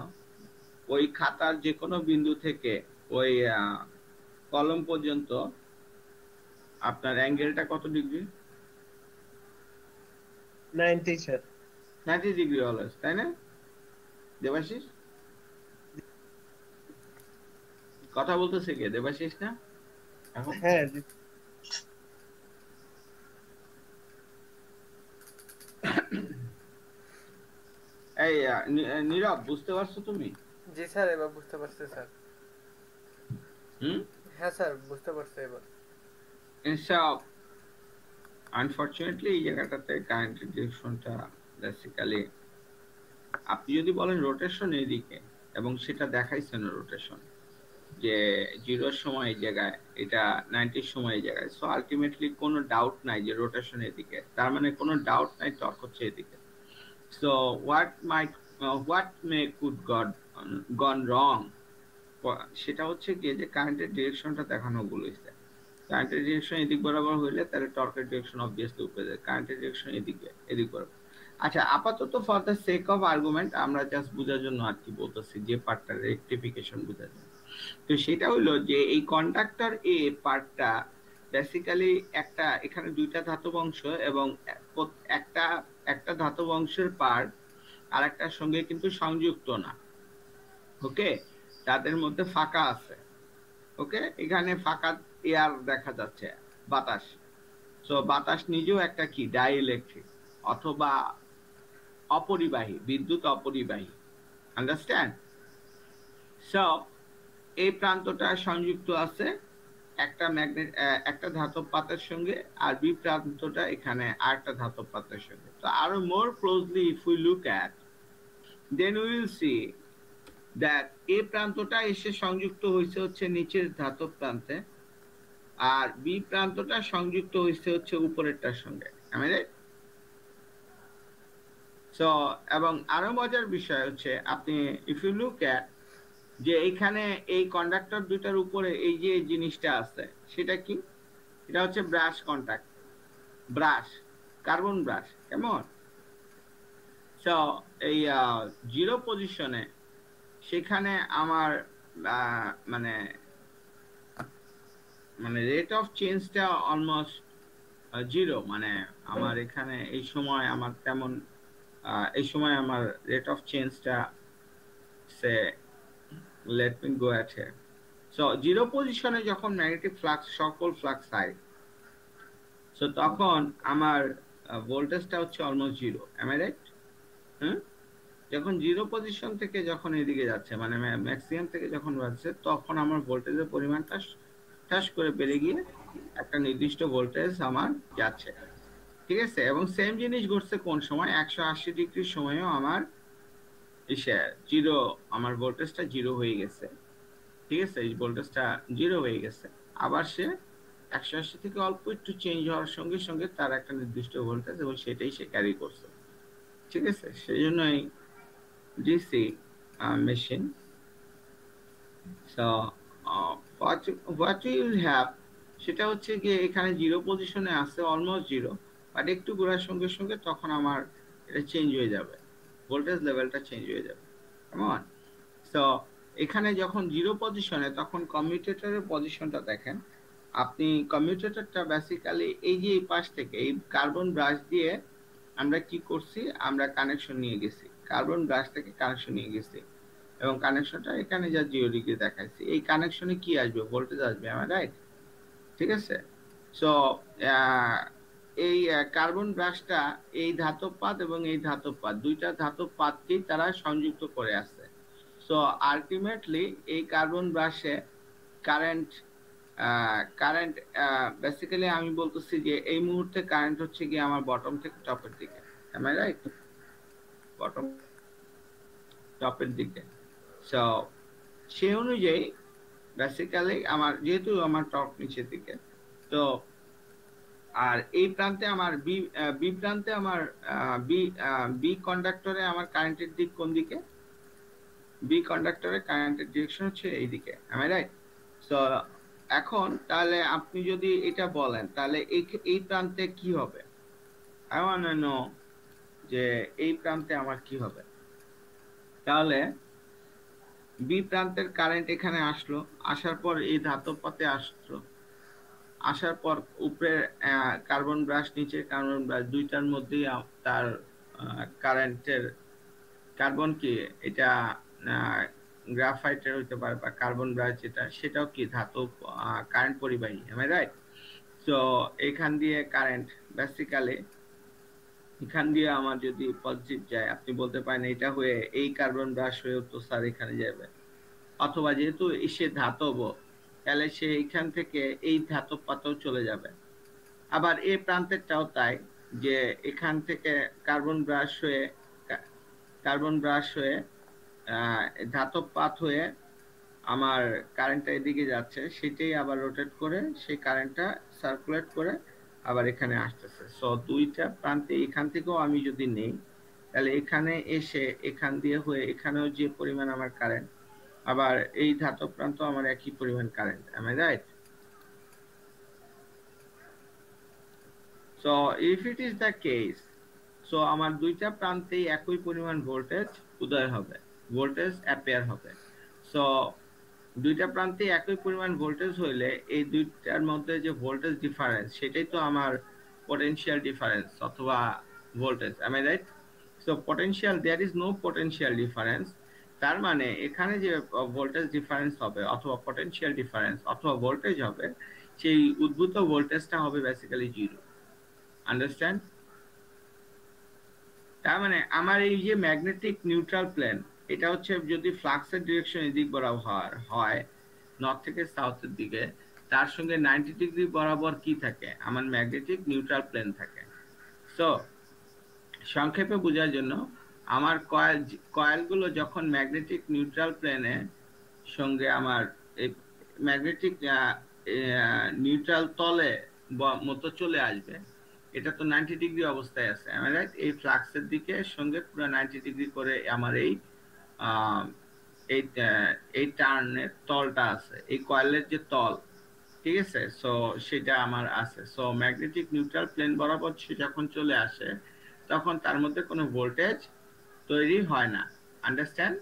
S1: ওই খাতার যে কোনো বিন্দু থেকে ওই কলম পর্যন্ত আপনার অ্যাঙ্গেলটা কত ডিগ্রি?
S2: 90 স্যার।
S1: 90 ডিগ্রি অলওয়েজ, তাই না দেবাশিস? কথা বলতেছে কে? দেবাশিস না?
S2: হ্যাঁ।
S1: এই নীরব, বুঝতে পারছো তুমি?
S3: জি স্যার, এবার বুঝতে পারছি স্যার। হ্যাঁ স্যার, বুঝতে পারছি এবার।
S1: ইনসব আনফরচুনেটলি এই জায়গাটাতে কারেন্ট ডিরেকশনটা বেসিক্যালি, আপনি যদি বলেন রোটেশন এইদিকে এবং সেটা দেখাইছেন রোটেশন, যে 0 সময় এই জায়গায়, এটা 90 সময় এই জায়গায়। সো আলটিমেটলি কোনো ডাউট নাই যে রোটেশন এদিকে, তার মানে কোনো ডাউট নাই টর্ক হচ্ছে এদিকে। সো হোয়াট মে কুড গন রং, সেটা হচ্ছে কি যে কারেন্টের ডিরেকশনটা দেখানো ভুল হয়েছে। কারেন্টের ডিরেকশন এদিক বরাবর হইলে তাহলে টর্কের ডিরেকশন অবভিয়াসলি উপরে যায়, কারেন্টের ডিরেকশন এদিক বরাবর। আচ্ছা, আপাতত for the sake of argument আমরা জাস্ট বোঝার জন্য আর কি বলতেছি, যে পার্টটা রেকটিফিকেশন বোঝার জন্য। তো সেটা হলো যে এই কন্ডাক্টর এ পার্টটা বেসিক্যালি একটা, এখানে দুইটা ধাতব অংশ এবং একটা একটা ধাতব অংশের পার্ট আর একটার সঙ্গে কিন্তু সংযুক্ত না। ওকে, তাদের মধ্যে ফাঁকা আছে। ওকে, এখানে ফাঁকা এয়ার দেখা যাচ্ছে, বাতাস। সো বাতাস নিজেও একটা কি ডাইইলেকট্রিক অথবা অপরিবাহী, বিদ্যুৎ অপরিবাহী। আন্ডারস্ট্যান্ড? সো এই প্রান্তটা সংযুক্ত আছে একটা একটা ধাতব পাতের সঙ্গে, আর বি প্রান্তটা এখানে আরেকটা ধাতব পাতের সঙ্গে। তো আরো more closely if we look at, then we will see that এই প্রান্তটা এসে সংযুক্ত হয়েছে হচ্ছে নিচের ধাতব প্রান্তে, আর বি প্রান্তটা সংযুক্ত হয়েছে হচ্ছে উপরেরটার সঙ্গে। আমি রাইট? সো এবং আরো মজার বিষয় হচ্ছে, আপনি ইফ ইউ লুক অ্যাট যে এখানে এই কন্ডাক্টর দুটার উপরে এই যে জিনিসটা আছে, সেটা কি? এটা হচ্ছে brush contact, brush, carbon brush. কেমন? সো এই 0 পজিশনে সেখানে আমার মানে মানে রেট অফ চেঞ্জটা অলমোস্ট 0। মানে আমার এখানে এই সময় আমার তেমন এই সময় আমার রেট অফ চেঞ্জটা say, let me go at here. So 0 পজিশনে যখন ম্যাগনেটিক ফ্লাক্স, সকল ফ্লাক্স হয়, সো তখন আমার ভোল্টেজটা হচ্ছে almost 0। Am I right? Hmm, যখন 0 পজিশন থেকে যখন এদিকে যাচ্ছে, মানে ম্যাক্সিমাম থেকে যখন যাচ্ছে, তখন আমার ভোল্টেজের পরিমাণটা ঠাস করে বেড়ে গিয়ে একটা নির্দিষ্ট ভোল্টেজ আমার যাচ্ছে। ঠিক আছে? এবং সেম জিনিস ঘটছে কোন সময়? 180 ডিগ্রির সময়ও আমার জিরো, আমার ভোল্টেজটা 0 হয়ে গেছে। ঠিক আছে, এই ভোল্টেজটা 0 হয়ে গেছে। আবার সে 180 থেকে অল্প একটু চেঞ্জ হওয়ার সঙ্গে সঙ্গে তার একটা নির্দিষ্ট ভোল্টেজ, এবং সেটাই সে ক্যারি করছে। ঠিক আছে, সেই জন্যই DC machine. So what you will have, সেটা হচ্ছে গিয়ে এখানে 0 পজিশনে আছে, অলমোস্ট 0, বাট একটু ঘোরার সঙ্গে সঙ্গে তখন আমার এটা চেঞ্জ হয়ে যাবে, ভোল্টেজ লেভেলটা চেঞ্জ হয়ে যাবে। কেমন? সো এখানে যখন 0 পজিশনে, তখন কমিউটেটরের পজিশনটা দেখেন আপনি। কমিউটেটরটা বেসিক্যালি এই যে এই পাশ থেকে এই কার্বন ব্রাশ দিয়ে আমরা কি করছি, আমরা কানেকশন নিয়ে গেছি, কার্বন ব্রাশ থেকে কানেকশন নিয়ে গেছি, এবং কানেকশনটা এখানে যা 0 ডিগ্রি দেখাইছি, এই কানেকশনে কি আসবে? ভোল্টেজ আসবে। আমার রাইট? ঠিক আছে। সো এই কার্বন ব্রাশটা এই ধাতব পাত এবং এই ধাতব পাত, দুইটা ধাতব পাতকেই তারা সংযুক্ত করে আছে। সো আলটিমেটলি এই কার্বন ব্রাশে কারেন্ট কারেন্ট বেসিক্যালি আমি বলতেছি যে এই মুহূর্তে কারেন্ট হচ্ছে কি আমার বটম থেকে টপের দিকে। M I right? বটম টপের দিকে। সো সেই অনুযায়ী বেসিক্যালি আমার, যেহেতু আমার টপ নিচের দিকে, তো আর এই প্রান্তে আমার বি প্রান্তে আমার বি কন্ডাক্টরে আমার কারেন্টের দিক কোন দিকে? বি কন্ডাক্টরে কারেন্টের ডিরেকশন হচ্ছে এইদিকে। M I right? সো এখন তাহলে আপনি যদি এটা বলেন, তাহলে এই প্রান্তে কি হবে? আই ওয়ান্ট টু নো যে এই প্রান্তে আমার কি হবে। তাহলে বি প্রান্তের কারেন্ট এখানে আসলো, আসার পর এই ধাতব পাতে আসলো, আসার পর উপরে কার্বন ব্রাশ, নিচে কার্বন ব্রাশ, দুইটার মধ্যেই তার কারেন্টের, কার্বন কি এটা গ্রাফাইটের হইতে পারে, বা কার্বন ব্রাশ যেটা, সেটাও কি ধাতব, কারেন্ট পরিবাহী। M I right? সো এখান দিয়ে কারেন্ট বেসিক্যালি, এখান দিয়ে আমার যদি পজিটিভ যায়, আপনি বলতে পারেন এটা হয়ে এই কার্বন ব্রাশ হয়ে তো স্যার এখানে যাবে, অথবা যেহেতু সে ধাতব, তাহলে সে এখান থেকে এই ধাতব পাতেও চলে যাবে। আবার এই প্রান্তেরটাও তাই, যে এখান থেকে কার্বন ব্রাশ হয়ে ধাতব পাত হয়ে আমার কারেন্টটা এদিকে যাচ্ছে, সেটাই আবার রোটেট করে সেই কারেন্টটা সার্কুলেট করে আবার এখানে আসতেছে। সো দুইটা প্রান্তে এখান থেকেও আমি যদি নেই, তাহলে এখানে এসে এখান দিয়ে হয়ে এখানেও যে পরিমাণ আমার কারেন্ট, আবার এই ধাতব প্রান্ত আমার একই পরিমাণ current. am I right? So if it is the case, so আমার দুইটা প্রান্তেই একই পরিমাণ ভোল্টেজ উদয় হবে, ভোল্টেজ অ্যাপিয়ার হবে। সো দুইটা প্রান্তে একই পরিমাণ ভোল্টেজ হইলে এই দুইটার মধ্যে যে ভোল্টেজ ডিফারেন্স, সেটাই তো আমার পটেনশিয়াল ডিফারেন্স অথবা voltage. am I right? So potential, there is no potential difference. তার মানে এখানে যে ভোল্টেজ ডিফারেন্স হবে অথবা পটেনশিয়াল ডিফারেন্স অথবা ভোল্টেজ হবে, সেই উদ্ভূত ভোল্টেজটা হবে বেসিক্যালি জিরো। আন্ডারস্ট্যান্ড? তার মানে আমার এই যে ম্যাগনেটিক নিউট্রাল প্লেন, এটা হচ্ছে যদি ফ্লাক্সের ডিরেকশন এদিক বরাবর হয় নর্থ থেকে সাউথের দিকে, তার সঙ্গে 90 ডিগ্রি বরাবর কি থাকে, আমার ম্যাগনেটিক নিউট্রাল প্লেন থাকে। সো সংক্ষেপে বোঝার জন্য, আমার কয়েলগুলো যখন ম্যাগনেটিক নিউট্রাল প্লেনে সঙ্গে আমার এই ম্যাগনেটিক নিউট্রাল তলে মতো চলে আসবে, এটা তো 90 ডিগ্রি অবস্থায় আছে, am I right? এই ফ্লাক্সের দিকে সঙ্গে পুরো 90 ডিগ্রি করে আমার এই এই টার্নের তলটা আছে, এই কয়েলের যে তল, ঠিক আছে? সো সেটা আমার আছে। সো ম্যাগনেটিক নিউট্রাল প্লেন বরাবর সে যখন চলে আসে, তখন তার মধ্যে কোনো ভোল্টেজ তৈরি হয় না। আন্ডারস্ট্যান্ড?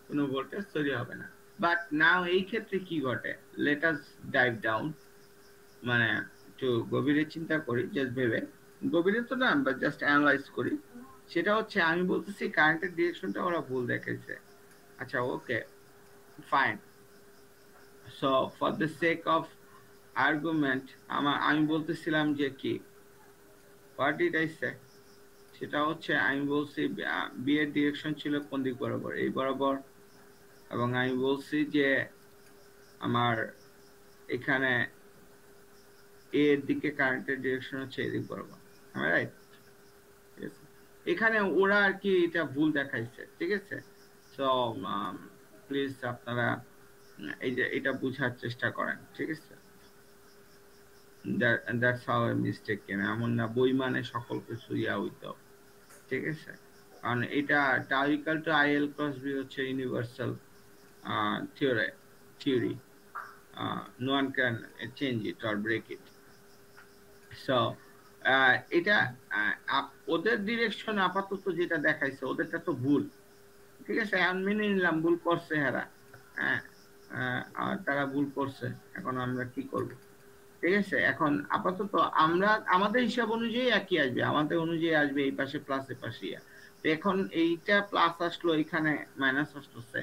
S1: কোনো ভোল্টেজ তৈরি হবে না। বাট নাও এই ক্ষেত্রে কি ঘটে, লেট আস ডাইভ ডাউন, মানে একটু গভীরে চিন্তা করি, জাস্ট ভেবে, গভীরে তো না, বাট জাস্ট অ্যানালাইজ করি। সেটা হচ্ছে, আমি বলতেছি কারেন্টের ডিরেকশনটা ওরা ভুল দেখেছে। আচ্ছা, okay, fine. So for the sake of argument আমি বলতেছিলাম যে কি, হোয়াট ডিড আই সে, সেটা হচ্ছে আমি বলছি বি এর ডিরেকশন ছিল কোন দিক বরাবর, এই বরাবর, এবং আমি বলছি যে আমার এখানে এর দিকে কারেন্টের ডিরেকশন হচ্ছে এদিক বরাবর, রাইট? এখানে ওরা আর কি এটা ভুল দেখাইছে, ঠিক আছে? সো প্লিজ আপনারা এই যে এটা বোঝার চেষ্টা করেন, ঠিক আছে? দ্যাটস হাউ আই মিস্টেক কেন, এমন না বই মানে সকল কিছু ইয়া হইতো, ঠিক আছে? কারণ এটা tau equal to IL cross B হচ্ছে universal theory, no one can change it or break it. So এটা ওদের ডিরেকশন আপাতত যেটা দেখাইছে, ওদেরটা তো ভুল, ঠিক আছে? আমি মেনে নিলাম ভুল করছে হেরা, হ্যাঁ, তারা ভুল করছে, এখন আমরা কি করব, ঠিক আছে? এখন আপাতত আমরা আমাদের হিসাব অনুযায়ী একই আসবে, আমাদের অনুযায়ী আসবে এই পাশে প্লাস, এ পাশে ইয়া। তো এখন এইটা প্লাস আসলো, এখানে মাইনাস আসতেছে,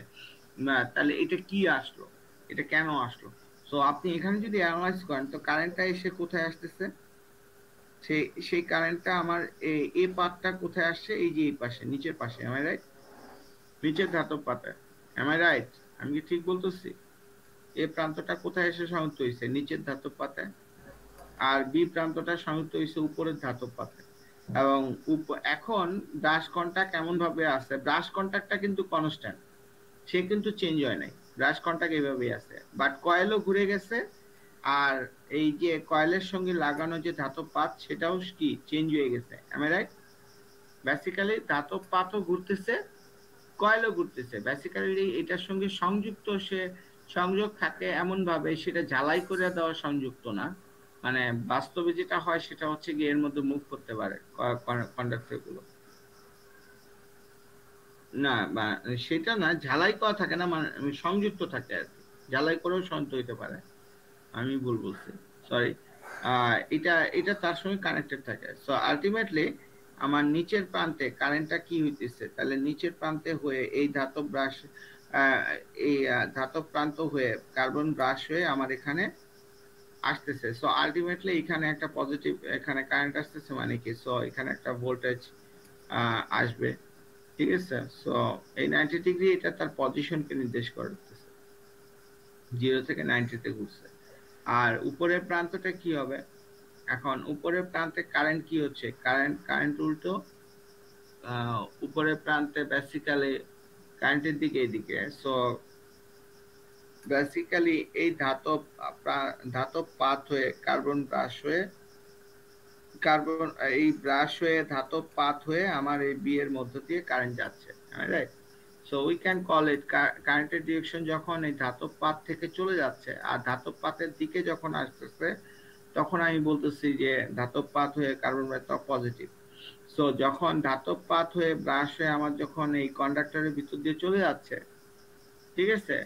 S1: তাহলে এটা কি আসলো, এটা কেন আসলো? সো আপনি এখানে যদি অ্যানালাইজ করেন, তো কারেন্টটা এসে কোথায় আসতেছে, সেই কারেন্টটা আমার এই পাতটা কোথায় আসছে, এই যে এই পাশে, নিচের পাশে, am I right? নিচের ধাতব পাতে, am I right? আমি কি ঠিক বলতেছি? এই প্রান্তটা কোথায় এসে সংযুক্ত হয়েছে, নিচের ধাতব পাতে, আর বি প্রান্তটা সংযুক্ত হয়েছে উপরের ধাতব পাতে। এবং এখন ব্রাশ কন্টাক্ট এমন ভাবে আছে, ব্রাশ কন্টাক্টটা কিন্তু কনস্ট্যান্ট, সে কিন্তু চেঞ্জ হয় নাই, ব্রাশ কন্টাক্ট এইভাবেই আছে, বাট কয়েলও ঘুরে গেছে, আর এই যে কয়েলের সঙ্গে লাগানো যে ধাতব পাত, সেটাও কি চেঞ্জ হয়ে গেছে, am I right? বেসিক্যালি ধাতব পাতও ঘুরতেছে, কয়েলও ঘুরতেছে, বেসিক্যালি এটার সঙ্গে সংযুক্ত, সে সংযোগ থাকে এমন ভাবে, সেটা ঝালাই করে দেওয়া সংযুক্ত না, মানে বাস্তবে যেটা হয় সেটা হচ্ছে গিয়ে এর মধ্যে মুভ করতে পারে কন্ডাক্টর গুলো, না সেটা না, ঝালাই করা থাকে না, মানে সংযুক্ত থাকে আর কি, ঝালাই করেও সংযুক্ত হইতে পারে, আমি ভুল বলছি, সরি। এটা এটা তার সঙ্গে কানেক্টেড থাকে। সো আলটিমেটলি আমার নিচের প্রান্তে কারেন্টটা কি হইতেছে, তাহলে নিচের প্রান্তে হয়ে এই ধাতব ব্রাশ, এই ধাতব প্রান্ত হয়ে কার্বন ব্রাশ হয়ে আমার এখানে আসতেছে। সো আলটিমেটলি এখানে একটা পজিটিভ, এখানে কারেন্ট আসতেছে, মানে কি, সো এখানে একটা ভোল্টেজ আসবে, ঠিক আছে? সো এই 90 ডিগ্রি এটা তার পজিশনকে নির্দেশ করতেছে, 0 থেকে 90 তে ঘুরছে। আর উপরের প্রান্তটা কি হবে, এখন উপরের প্রান্তে কারেন্ট কি হচ্ছে, কারেন্ট উল্টো, উপরের প্রান্তে বেসিক্যালি কারেন্টের দিকে এদিকে, সো বেসিক্যালি এই ধাতব পাত হয়ে কার্বন ব্রাশ হয়ে এই ব্রাশ হয়ে ধাতব পাত হয়ে আমার এই বি এর মধ্য দিয়ে কারেন্ট যাচ্ছে, right? So we can call ইট কারেন্টের ডিরেকশন যখন এই ধাতব পাত থেকে চলে যাচ্ছে আর ধাতব পাতের দিকে যখন আসতেছে তখন আমি বলতেছি যে ধাতব পাত হয়ে কার্বন ব্রাশ পজিটিভ। সো যখন ধাতব পাত হয়ে ব্রাশ হয়ে আমার যখন এই কন্ডাক্টরের ভিতর দিয়ে চলে যাচ্ছে, ঠিক আছে,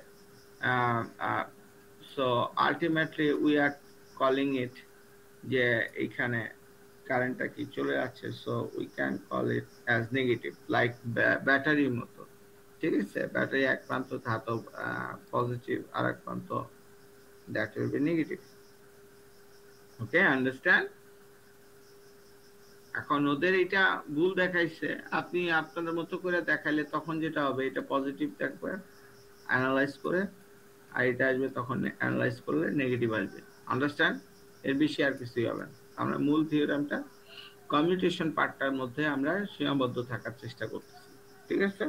S1: so ultimately we are calling it যে এইখানে কারেন্টটা কি চলে যাচ্ছে, so we can call it as negative, like ব্যাটারির মতো, ঠিক আছে? ব্যাটারি এক প্রান্ত ধাতব পজিটিভ আর এক প্রান্ত that will be negative. Okay, understand? এখন ওদের এটা ভুল দেখাইছে, আপনি আপনাদের মতো করে দেখাইলে তখন যেটা হবে এটা পজিটিভ থাকবে অ্যানালাইজ করে, আর এটা আসবে তখন অ্যানালাইজ করলে নেগেটিভ আসবে। আন্ডারস্ট্যান্ড? এর বেশি আর কিছুই হবে না। আমরা মূল থিওরামটা কমিউটেশন পার্টটার মধ্যে আমরা সীমাবদ্ধ থাকার চেষ্টা করতেছি, ঠিক আছে?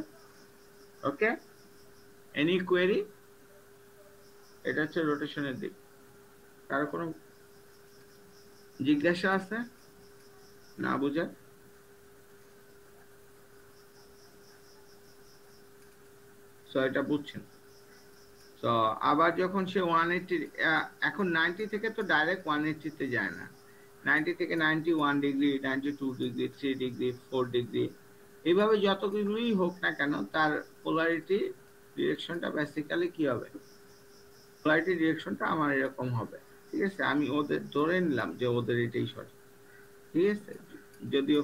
S1: ওকে, এনি কোয়েরি? এটা হচ্ছে রোটেশনের দিক। কারো কোনো জিজ্ঞাসা আছে না বুঝা? সো এটা বুঝছেন। তো আবার যখন সে 180, এখন 90 থেকে তো ডাইরেক্ট 180 তে যায় না, 90 থেকে 91 ডিগ্রি, 92 ডিগ্রি, 3 ডিগ্রি, 4 ডিগ্রি, এইভাবে যতগুলোই হোক না কেন তার পোলারিটি ডিরেকশনটা বেসিক্যালি কি হবে? পোলারিটি ডিরেকশনটা আমার এরকম হবে, ঠিক আছে? আমি ওদের ধরে নিলাম যে ওদের এটাই সঠিক, ঠিক আছে, যদিও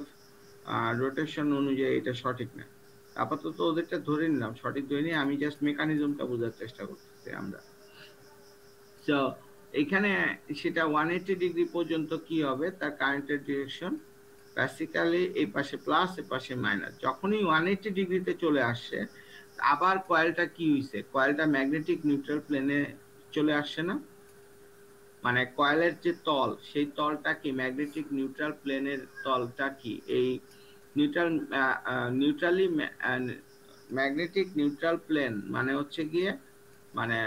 S1: রোটেশন অনুযায়ী এটা সঠিক না। আপাতত ওদেরটা ধরে নিলাম, সঠিক ধরে নিয়ে আমি জাস্ট মেকানিজমটা বোঝার চেষ্টা করতেছি আমরা। সো এখানে সেটা 180 ডিগ্রি পর্যন্ত কি হবে তার কারেন্টের ডিরেকশন, বেসিক্যালি এই পাশে প্লাস এই পাশে মাইনাস। যখনই 180 ডিগ্রিতে চলে আসছে আবার কয়েলটা কি হইছে, কয়েলটা ম্যাগনেটিক নিউট্রাল প্লেনে চলে আসছে না? মানে কয়েলের যে তল সেই তলটা কি ম্যাগনেটিক নিউট্রাল প্লেনের তলটা কি এই নিউট্রালি ম্যাগনেটিক নিউট্রাল প্লেন মানে হচ্ছে গিয়ে মানে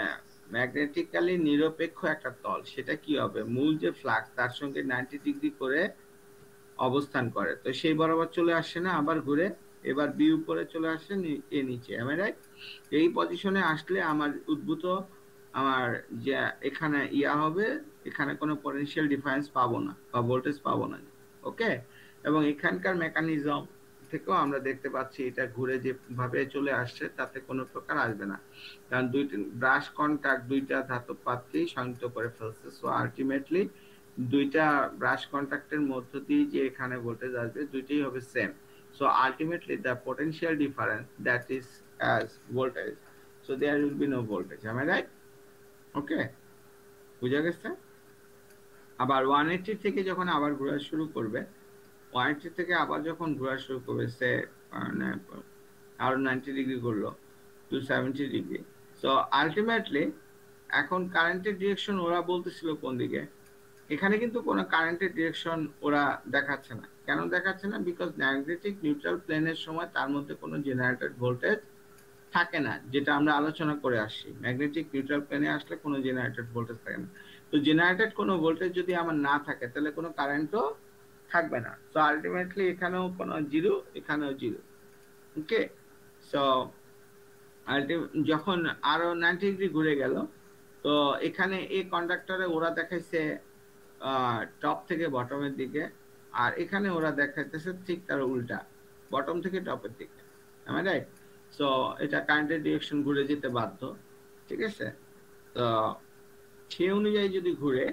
S1: ম্যাগনেটিক্যালি নিরপেক্ষ একটা তল, সেটা কি হবে? মূল যে ফ্লাক্স তার সঙ্গে 90 ডিগ্রি করে অবস্থান করে, তো সেই বরাবর চলে আসছে না, আবার ঘুরে এবার বি উপরে চলে আসছে এ নিচে, আমি রাইট? এই পজিশনে আসলে আমার উদ্ভূত আমার যে এখানে ইয়া হবে, এখানে কোনো পটেনশিয়াল ডিফারেন্স পাবো না বা ভোল্টেজ পাবো না। ওকে, এবং এখানকার মেকানিজম থেকেও আমরা দেখতে পাচ্ছি এটা ঘুরে যেভাবে চলে আসছে তাতে কোনো প্রকার আসবে না, কারণ দুইটা ব্রাশ কন্টাক্ট দুইটা ধাতব পাতকেই সংযুক্ত করে ফেলছে। সো আলটিমেটলি দুইটা ব্রাশ কন্টাক্টের মধ্য দিয়ে যে এখানে ভোল্টেজ আসবে দুইটাই হবে same. So ultimately the potential difference that is as voltage, so there will be no voltage, am I right? Okay, বুঝা গেছে? আবার 180 থেকে যখন আবার ঘোরা শুরু করবে, 180 থেকে আবার যখন ঘোরা শুরু করবে সে মানে আরো 90 ডিগ্রি করলো, 270 ডিগ্রি। সো আলটিমেটলি এখন কারেন্টের ডিরেকশন ওরা বলতেছিল কোন দিকে, এখানে কিন্তু কোনো কারেন্টের ডিরেকশন ওরা দেখাচ্ছে না। কেন দেখাচ্ছে না? বিকজ ম্যাগনেটিক নিউট্রাল প্লেনের সময় তার মধ্যে কোনো জেনারেটেড ভোল্টেজ থাকে না, যেটা আমরা আলোচনা করে আসছি। ম্যাগনেটিক নিউট্রাল প্লেনে আসলে কোনো জেনারেটেড ভোল্টেজ থাকে না। তো জেনারেটেড কোনো ভোল্টেজ যদি আমার না থাকে তাহলে কোনো কারেন্টও থাকবে না। সো আলটিমেটলি এখানেও কোনো জিরো, এখানেও জিরো। ওকে, সো যখন আরো 90 ডিগ্রি ঘুরে গেল, তো এখানে এই কন্ডাক্টরে ওরা দেখাইছে টপ থেকে বটমের দিকে, আর এখানে ওরা দেখাইতেছে ঠিক তার উল্টা, বটম থেকে টপের দিকে, রাইট? সো এটা কারেন্টের ডিরেকশন ঘুরে যেতে বাধ্য, ঠিক আছে? তো সেই অনুযায়ী যদি ঘুরে,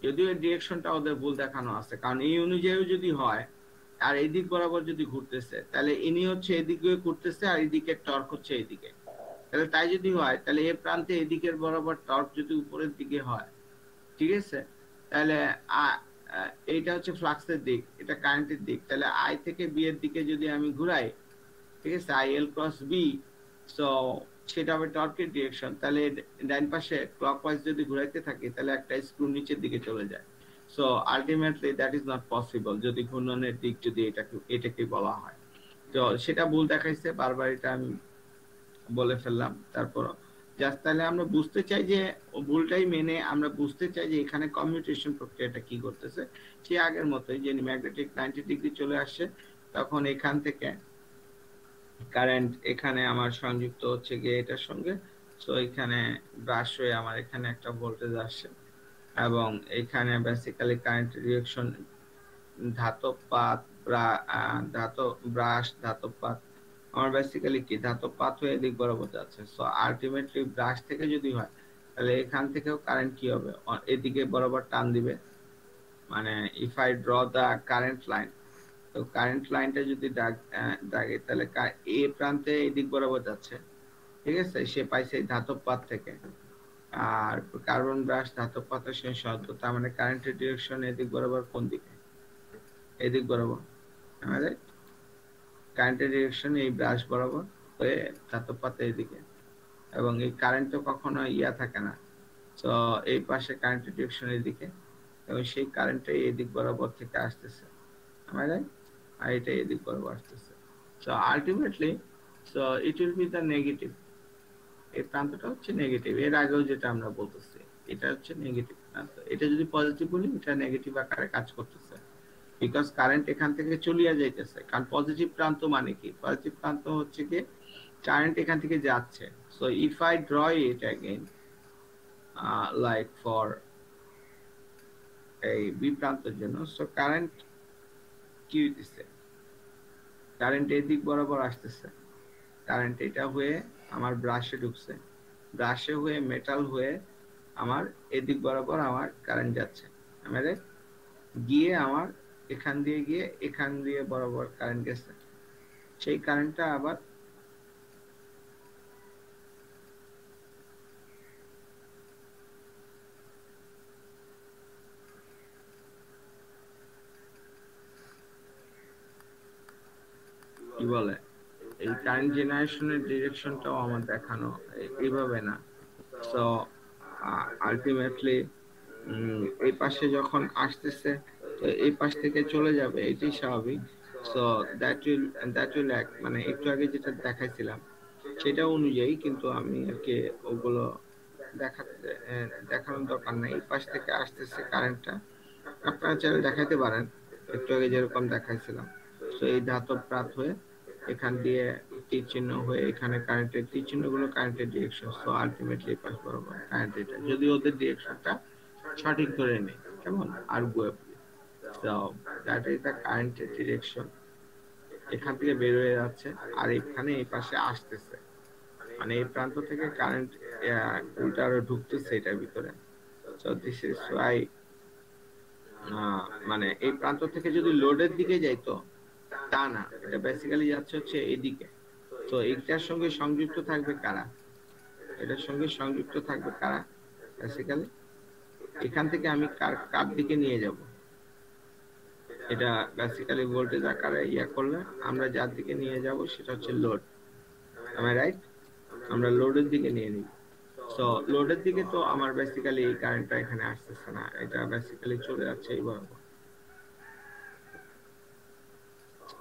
S1: যদিও এর ডিরেকশনটা ওদের ভুল দেখানো আছে, কারণ এই অনুযায়ী যদি হয় আর এই দিক বরাবর যদি ঘুরতেছে তাহলে ইনি হচ্ছে এদিকে ঘুরতেছে আর এদিকে টর্ক হচ্ছে এইদিকে, তাহলে তাই যদি হয় তাহলে এ প্রান্তে এদিকের বরাবর টর্ক যদি উপরের দিকে হয়, ঠিক আছে, তাহলে এইটা হচ্ছে ফ্লাক্সের দিক, এটা কারেন্টের দিক, তাহলে আই থেকে বি এর দিকে যদি আমি ঘুরাই, ঠিক আছে, I L cross B, so সেটা হবে টর্কের ডিরেকশন। তাহলে ডাইন পাশে ক্লকওয়াইজ যদি ঘুরাইতে থাকি তাহলে একটা স্ক্রু নিচের দিকে চলে যায়। So ultimately that is not possible যদি ঘূর্ণনের দিক যদি এটাকে বলা হয়। তো সেটা ভুল দেখাইছে, বারবার এটা আমি বলে ফেললাম। তারপর জাস্ট তাহলে আমরা বুঝতে চাই যে ভুলটাই মেনে আমরা বুঝতে চাই যে এখানে কমিউটেশন প্রক্রিয়াটা কি করতেছে। সে আগের মতোই যে ম্যাগনেটিক 90 ডিগ্রি চলে আসছে, তখন এখান থেকে কারেন্ট এখানে আমার সংযুক্ত হচ্ছে গিয়ে এটার সঙ্গে। সো এখানে ব্রাশ হয়ে আমার এখানে একটা ভোল্টেজ আসছে, এবং এখানে বেসিক্যালি কারেন্ট রিঅ্যাকশন ধাতব পাত ধাতব পাত আমার বেসিক্যালি কি ধাতব পাত হয়ে এদিক বরাবর যাচ্ছে। সো আলটিমেটলি ব্রাশ থেকে যদি হয় তাহলে এখান থেকেও কারেন্ট কি হবে, এদিকে বরাবর টান দিবে। মানে if I draw the current line, তো কারেন্ট লাইনটা যদি দাগে তাহলে এ প্রান্তে এদিক বরাবর যাচ্ছে, ঠিক আছে, সে পাইছে এই ধাতব পাত থেকে। আর কার্বন ব্রাশ ধাতব পাতের সঙ্গে সংযুক্ত, তার মানে কারেন্টের ডিরেকশন এদিক বরাবর কোন দিকে, এদিক বরাবর। আমাদের কারেন্টের ডিরেকশন এই ব্রাশ বরাবর হয়ে ধাতব পাতের এদিকে, এবং এই কারেন্ট তো কখনো ইয়া থাকে না। তো এই পাশে কারেন্টের ডিরেকশন এদিকে, এবং সেই কারেন্টটা এদিক বরাবর থেকে আসতেছে আমাদের, আর এটা এদিক বরাবর আসতেছে। So ultimately so it will be the negative. এই প্রান্তটা হচ্ছে নেগেটিভ, এর আগেও যেটা আমরা বলতেছি এটা হচ্ছে নেগেটিভ প্রান্ত। এটা যদি পজিটিভ বলি, এটা নেগেটিভ আকারে কাজ করতেছে, বিকজ কারেন্ট এখান থেকে চলিয়া যাইতেছে। কারণ পজিটিভ প্রান্ত মানে কি, পজিটিভ প্রান্ত হচ্ছে কি কারেন্ট এখান থেকে যাচ্ছে। So if I draw it again like for এই বি প্রান্তের জন্য, সো কারেন্ট কি হইতেছে, কারেন্ট এদিক বরাবর আসতেছে, কারেন্ট এটা হয়ে আমার ব্রাশে ঢুকছে, ব্রাশে হয়ে মেটাল হয়ে আমার এদিক বরাবর আমার কারেন্ট যাচ্ছে, আমাদের গিয়ে আমার এখান দিয়ে গিয়ে এখান দিয়ে বরাবর কারেন্ট গেছে। সেই কারেন্টটা আবার কি বলে, এই কারেন্ট জেনারেশনের ডিরেকশনটাও আমার দেখানো এইভাবে না। সো আলটিমেটলি এই পাশে যখন আসতেছে, তো এই পাশ থেকে চলে যাবে, এটাই স্বাভাবিক। সো দ্যাট উইল অ্যাক্ট, মানে একটু আগে যেটা দেখাইছিলাম সেটা অনুযায়ী, কিন্তু আমি আর কি ওগুলো দেখানোর দরকার নাই। এই পাশ থেকে আসতেছে কারেন্টটা, আপনারা চাইলে দেখাইতে পারেন একটু আগে যেরকম দেখাইছিলাম। তো এই ধাতব প্রাত হয়ে এখান দিয়ে তীর চিহ্ন হয়ে এখানে কারেন্টের তীর চিহ্নগুলো কারেন্টের ডিরেকশন। সো আলটিমেটলি পাস বরাবর কারেন্ট, এটা যদি ওদের ডিরেকশনটা সঠিক ধরে নেই, কেমন arguably. So that is the কারেন্টের ডিরেকশন, এখান থেকে বের হয়ে যাচ্ছে আর এখানে এই পাশে আসতেছে, মানে এই প্রান্ত থেকে কারেন্ট উল্টা আরো ঢুকতেছে এটার ভিতরে। সো দিস ইজ ওয়াই মানে এই প্রান্ত থেকে যদি লোডের দিকে যাইতো, তা না, এটা বেসিক্যালি যাচ্ছে হচ্ছে এদিকে। তো এইটার সঙ্গে সংযুক্ত থাকবে কারা, এটার সঙ্গে সংযুক্ত থাকবে কারা, বেসিক্যালি এখান থেকে আমি কার দিকে নিয়ে যাব, এটা বেসিক্যালি ভোল্টেজ আকারে ইয়া করলে আমরা যার দিকে নিয়ে যাব সেটা হচ্ছে লোড, আমি রাইট, আমরা লোডের দিকে নিয়ে নিব। সো লোডের দিকে তো আমার বেসিক্যালি এই কারেন্টটা এখানে আসতেছে না, এটা বেসিক্যালি চলে যাচ্ছে এই বরাবর।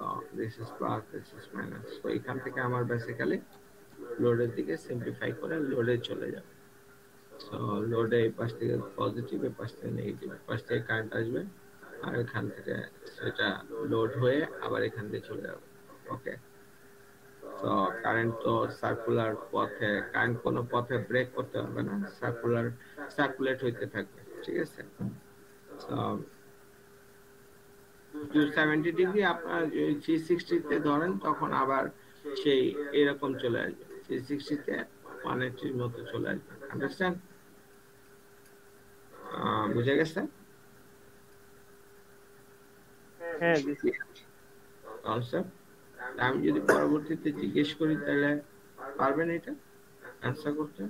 S1: So this is plus, this is minus. So এখান থেকে আমার বেসিক্যালি লোডের দিকে সিম্পলিফাই করে লোডে চলে যাবে। সো লোডে এই পাশ থেকে পজিটিভ, এই পাশ থেকে নেগেটিভ, পাশ থেকে কারেন্ট আসবে আর এখান থেকে সেটা লোড হয়ে আবার এখান থেকে চলে যাবে। ওকে, তো কারেন্ট তো সার্কুলার পথে, কারেন্ট কোনো পথে ব্রেক করতে হবে না, সার্কুলেট হইতে থাকবে, ঠিক আছে। তো 270 ডিগ্রি আপনার 360 তে ধরেন, তখন আবার সেই এরকম চলে আসবে, 360 তে 180 এর মতো চলে আসবে। আন্ডারস্ট্যান্ড, বুঝে গেছে?
S2: হ্যাঁ,
S1: কনসেপ্ট আমি যদি পরবর্তীতে জিজ্ঞেস করি তাহলে পারবেন এটা অ্যান্সার করতে?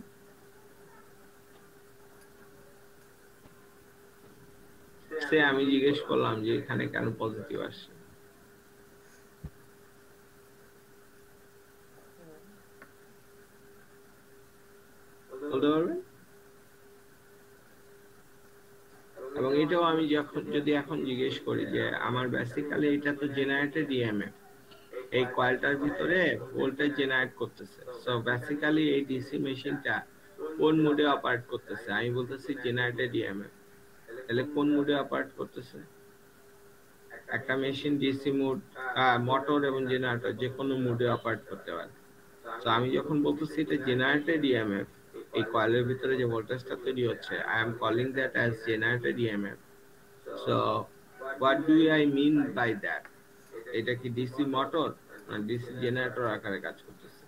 S1: সে আমি জিজ্ঞেস করলাম যে এখানে কেন পজিটিভ আসছে, বলতে পারবেন? এবং এটাও আমি যদি এখন জিজ্ঞেস করি যে আমার বেসিক্যালি এটা তো জেনারেটেড ইএমএফ, এই কয়েলটার ভিতরে ভোল্টেজ জেনারেট করতেছে। সো বেসিক্যালি এই ডিসি মেশিনটা কোন মোডে অপারেট করতেছে? আমি বলতেছি জেনারেটেড ইএমএফ। তাহলে কোন মোডে অপারেট করতেছে? একটা মেশিন ডিসি মোড, মোটর এবং জেনারেটর যে কোনো মোডে অপারেট করতে পারে। তো আমি যখন বলতেছি এটা জেনারেটেড ইএমএফ, এই কয়েলের ভিতরে যে ভোল্টেজটা তৈরি হচ্ছে, I am calling that as generated EMF. So what do I mean by that? এটা কি ডিসি মোটর না ডিসি জেনারেটর আকারে কাজ করতেছে?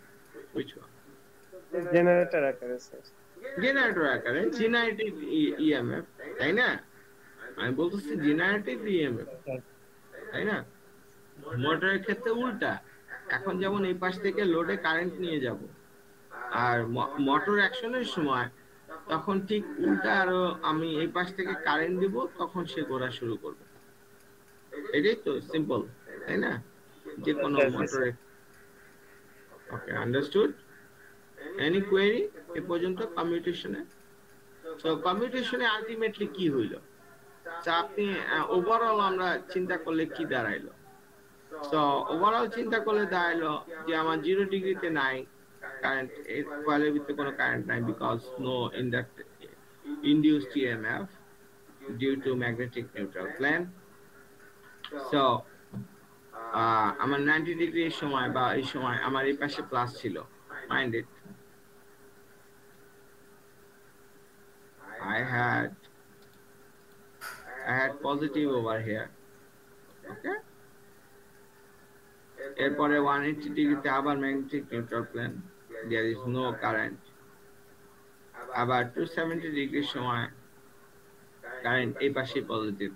S1: which one?
S2: জেনারেটর আকারে স্যার।
S1: জেনারেটর আকারে জেনারেটেড ইএমএফ, তাই না? আমি বলতেছি জেনারেটেড ইএমএফ, তাই না? মোটরের ক্ষেত্রে উল্টা। এখন যেমন এই পাশ থেকে লোডে কারেন্ট নিয়ে যাব, আর মোটর অ্যাকশনের সময় তখন ঠিক উল্টা, আরো আমি এই পাশ থেকে কারেন্ট দিব, তখন সে ঘোরা শুরু করবে। এটাই তো সিম্পল, তাই না? যে কোনো মোটরে। ওকে, আন্ডারস্টুড? এনি কোয়েরি এ পর্যন্ত কমিউটেশনে? সো কমিউটেশনে আলটিমেটলি কি হইল? আপনি ওভারঅল আমরা চিন্তা করলে কি দাঁড়াইলো? তো ওভারঅল চিন্তা করলে দাঁড়াইলো যে আমার 0 ডিগ্রিতে নাই কারেন্ট, এর কয়েলের ভিতরে কোনো কারেন্ট নাই, because no induced EMF due to magnetic neutral plane. So আমার 90 ডিগ্রির সময় বা এই সময় আমার এই পাশে প্লাস ছিল, mind it, I had positive over here. Okay, এরপরে 180 ডিগ্রিতে আবার magnetic neutral plane, there is no current. আবার 270 ডিগ্রির সময় কারেন্ট এই পাশে পজিটিভ,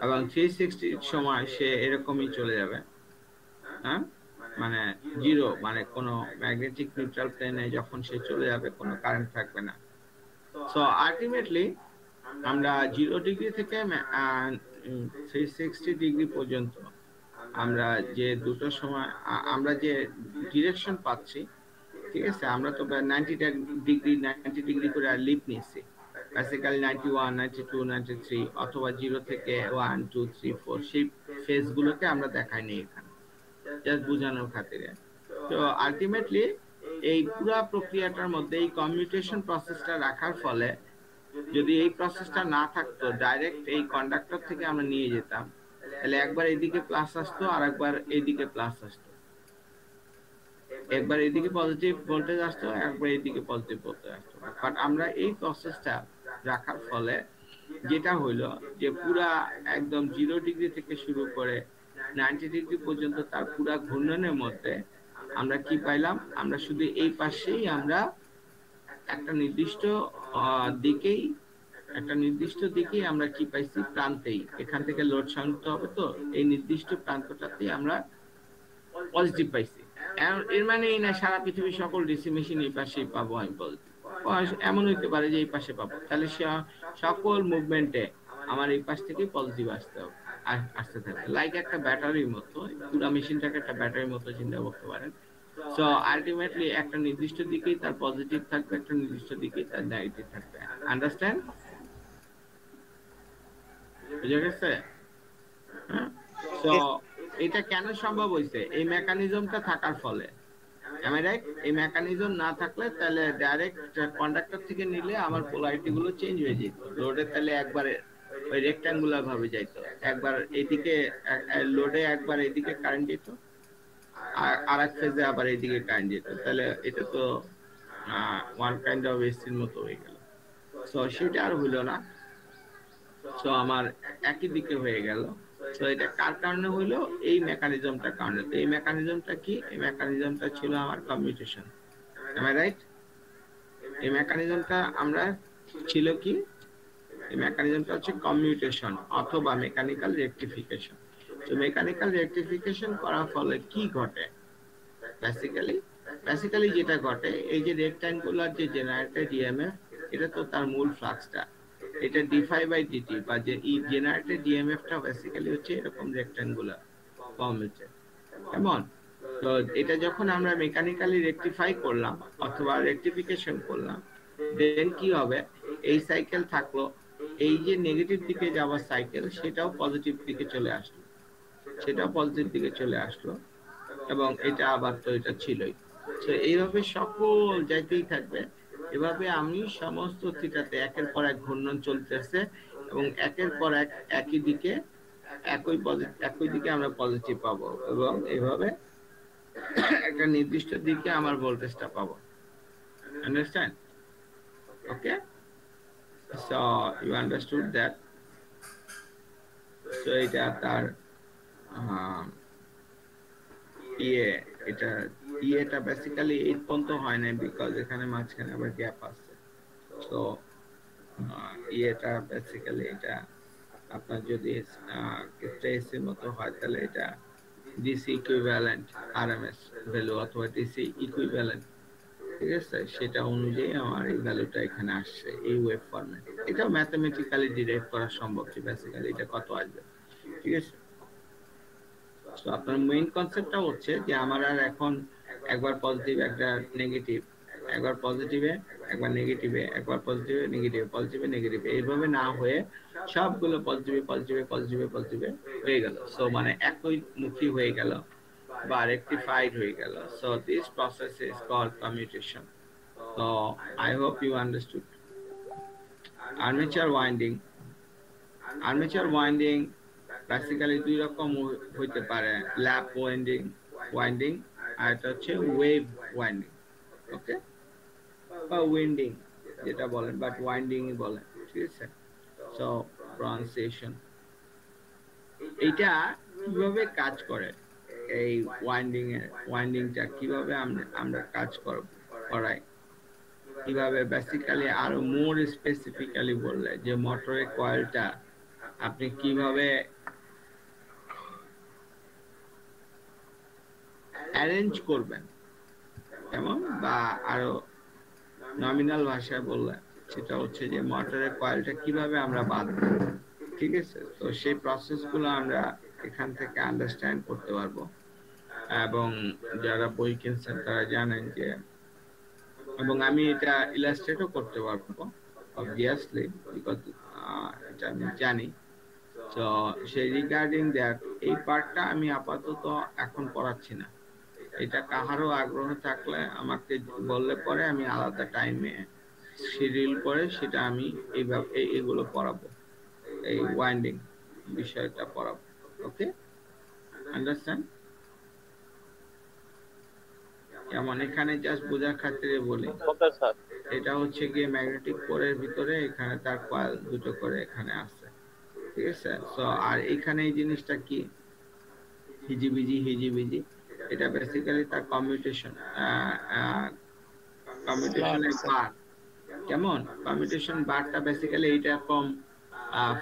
S1: এবং 360 সময় সে এরকমই চলে যাবে, হ্যাঁ, মানে জিরো, মানে কোনো ম্যাগনেটিক নিউট্রাল প্লেনে যখন সে চলে যাবে কোনো কারেন্ট থাকবে না। সো আলটিমেটলি আমরা 0 ডিগ্রি থেকে 360 ডিগ্রি পর্যন্ত আমরা যে দুটো সময় আমরা যে ডিরেকশন পাচ্ছি, ঠিক আছে, আমরা তো 90 ডিগ্রি করে লিপ নিচ্ছি, বেসিক্যালি 91, 92, 93 অথবা 0 থেকে 1, 2, 3, 4 সেই ফেজগুলোকে আমরা দেখাই নি এখানে, জাস্ট বোঝানোর খাতিরে। তো আলটিমেটলি এই পুরো প্রক্রিয়াটার মধ্যে এই কমিউটেশন প্রসেসটা রাখার ফলে যদি এই প্রসেসটা না থাকতো, ডাইরেক্ট এই কন্ডাক্টর থেকে আমরা নিয়ে যেতাম, তাহলে একবার এদিকে প্লাস আসতো আর একবার এইদিকে প্লাস আসতো, একবার এদিকে পজিটিভ ভোল্টেজ আসতো, একবার এদিকে পজিটিভ ভোল্টেজ আসতো। বাট আমরা এই প্রসেসটা রাখার ফলে যেটা হইলো যে পুরা একদম 0 ডিগ্রি থেকে শুরু করে 90 ডিগ্রি পর্যন্ত তার পুরা ঘূর্ণনের মধ্যে আমরা কি পাইলাম? আমরা শুধু এই পাশেই আমরা একটা নির্দিষ্ট দিকেই আমরা কি পাইছি? প্রান্তেই, এখান থেকে লোড সংযুক্ত হবে, তো এই নির্দিষ্ট প্রান্তটাতেই আমরা পজিটিভ পাইছি। এর মানে এই না সারা পৃথিবীর সকল ডিসি মেশিন এই পাশেই পাবো আমি পজিটিভ, এমন হইতে পারে যে এই পাশে পাবো, তাহলে সকল মুভমেন্টে আমার এই পাশ থেকে পজিটিভ আসতে থাকবে, লাইক একটা ব্যাটারির মতো। পুরো মেশিনটাকে একটা ব্যাটারির মতো চিন্তা করতে পারেন। সো আলটিমেটলি একটা নির্দিষ্ট দিকেই তার পজিটিভ থাকবে, একটা নির্দিষ্ট দিকেই তার নেগেটিভ থাকবে। আন্ডারস্ট্যান্ড? বুঝা গেছে? সো এটা কেন সম্ভব হয়েছে? এই মেকানিজমটা থাকার ফলে। am I right? এই মেকানিজম না থাকলে তাহলে ডাইরেক্ট কন্ডাক্টর থেকে নিলে আমার পোলারিটি গুলো চেঞ্জ হয়ে যেত, লোডে তাহলে একবারে ওই রেক্ট্যাঙ্গুলার ভাবে যাইতো, একবার এইদিকে লোডে একবার এইদিকে কারেন্ট যেত, আর এক ফেজে আবার এইদিকে কারেন্ট যেত, তাহলে এটা তো ওয়ান কাইন্ড অফ এসির মতো হয়ে গেল। সো সেটা আর হইল না, সো আমার একই দিকে হয়ে গেল। তো এটা কার কারণে হইলো? এই মেকানিজমটার কারণে। তো এই মেকানিজমটা কি? এই মেকানিজমটা ছিল আমার কমিউটেশন। am I right? এই মেকানিজমটা আমরা ছিল কি? এই মেকানিজমটা হচ্ছে কমিউটেশন অথবা মেকানিক্যাল রেকটিফিকেশন। তো মেকানিক্যাল রেকটিফিকেশন করার ফলে কি ঘটে? বেসিক্যালি যেটা ঘটে, এই যে রেক্ট্যাঙ্গুলার যে জেনারেটেড ইএমএফ, এটা তো তার মূল ফ্লাক্সটা, এটা d∅dt বা যে জেনারেটেড ইএমএফটা বেসিক্যালি হচ্ছে এরকম রেক্ট্যাঙ্গুলার ফর্ম হচ্ছে, কেমন? তো এটা যখন আমরা মেকানিক্যালি রেকটিফাই করলাম অথবা রেকটিফিকেশন করলাম, দেন কি হবে? এই সাইকেল থাকলো, এই যে নেগেটিভ দিকে যাওয়ার সাইকেল সেটাও পজিটিভ দিকে চলে আসলো, এবং এটা আবার তো এটা ছিলই। তো এইভাবে সকল যাইতেই থাকবে। এভাবে আমি সমস্ত থিটাতে একের পর এক ঘূর্ণন চলতেছে এবং একের পর এক একই দিকে একই দিকে আমরা পজিটিভ পাবো এবং এইভাবে একটা নির্দিষ্ট দিকে আমার ভোল্টেজটা পাবো। Understand? Okay, so you understood that. So এটা তার এটা বেসিক্যালি 8 পর্যন্ত হয় না, বিকজ এখানে মাঝখানে আবার গ্যাপ আছে। সো এটা বেসিক্যালি এটা আপনার যদি এসি মতো হয় তাহলে এটা ডিসি ইকুইভ্যালেন্ট আরএমএস ভ্যালু অথবা ডিসি ইকুইভ্যালেন্ট, ঠিক আছে, সেটা অনুযায়ী আমার এই ভ্যালুটা এখানে আসছে এই ওয়েভ ফর্মে। এটা ম্যাথমেটিক্যালি ডিরাইভ করা সম্ভব যে বেসিক্যালি এটা কত আসবে, ঠিক আছে। তো আপনার মেইন কনসেপ্টটা হচ্ছে যে আমার আর এখন একবার পজিটিভ একটা নেগেটিভ, একবার পজিটিভে একবার নেগেটিভে, একবার পজিটিভে নেগেটিভ, পজিটিভে নেগেটিভ, এইভাবে না হয়ে সবগুলো পজিটিভে পজিটিভে পজিটিভে পজিটিভে হয়ে গেল। সো মানে একই মুখী হয়ে গেল বা রেকটিফাইড হয়ে গেল। So this process is called commutation. So I hope you understood. Armature winding basically দুই রকম হইতে পারে, ল্যাপ ওয়াইন্ডিং আর এটা হচ্ছে ওয়েভ ওয়াইন্ডিং, ওকে, বা উইন্ডিং যেটা বলেন, বাট ওয়াইন্ডিংই বলেন, ঠিক আছে। সো প্রনাউন্সিয়েশন এইটা কিভাবে কাজ করে, এই ওয়াইন্ডিংটা কিভাবে আমরা কাজ করাই, কিভাবে বেসিক্যালি আরো মোর স্পেসিফিক্যালি বললে যে মোটরের কয়েলটা আপনি কিভাবে অ্যারেঞ্জ করবেন, যেমন বা আরো নমিনাল ভাষায় বললে সেটা হচ্ছে যে মোটরের কয়েলটা কিভাবে আমরা বাঁধবো, ঠিক আছে। তো সেই প্রসেসগুলো আমরা এখান থেকে আন্ডারস্ট্যান্ড করতে পারবো এবং যারা বই কিনছেন তারা জানেন যে, এবং আমি এটা ইলাস্ট্রেটও করতে পারবো অবভিয়াসলি, বিকজ এটা আমি জানি। তো সেই রিগার্ডিং দ্যাট এই পার্টটা আমি আপাতত এখন পড়াচ্ছি না। এটা কাহারও আগ্রহ থাকলে আমাকে বললে পরে আমি আলাদা টাইমে শিডিউল করে সেটা আমি এইগুলো পড়াবো, এই ওয়াইন্ডিং বিষয়টা পড়াবো। ওকে, আন্ডারস্ট্যান্ড? যেমন এখানে জাস্ট বোঝার খাতিরে বলি, এটা হচ্ছে গিয়ে ম্যাগনেটিক কোরের ভিতরে এখানে তার কয়েল দুটো করে এখানে আছে, ঠিক আছে। সো আর এখানে এই জিনিসটা কি হিজিবিজি, এটা বেসিক্যালি তার কমিউটেশনের বার। কেমন কমিউটেশন বারটা বেসিক্যালি এইটা কম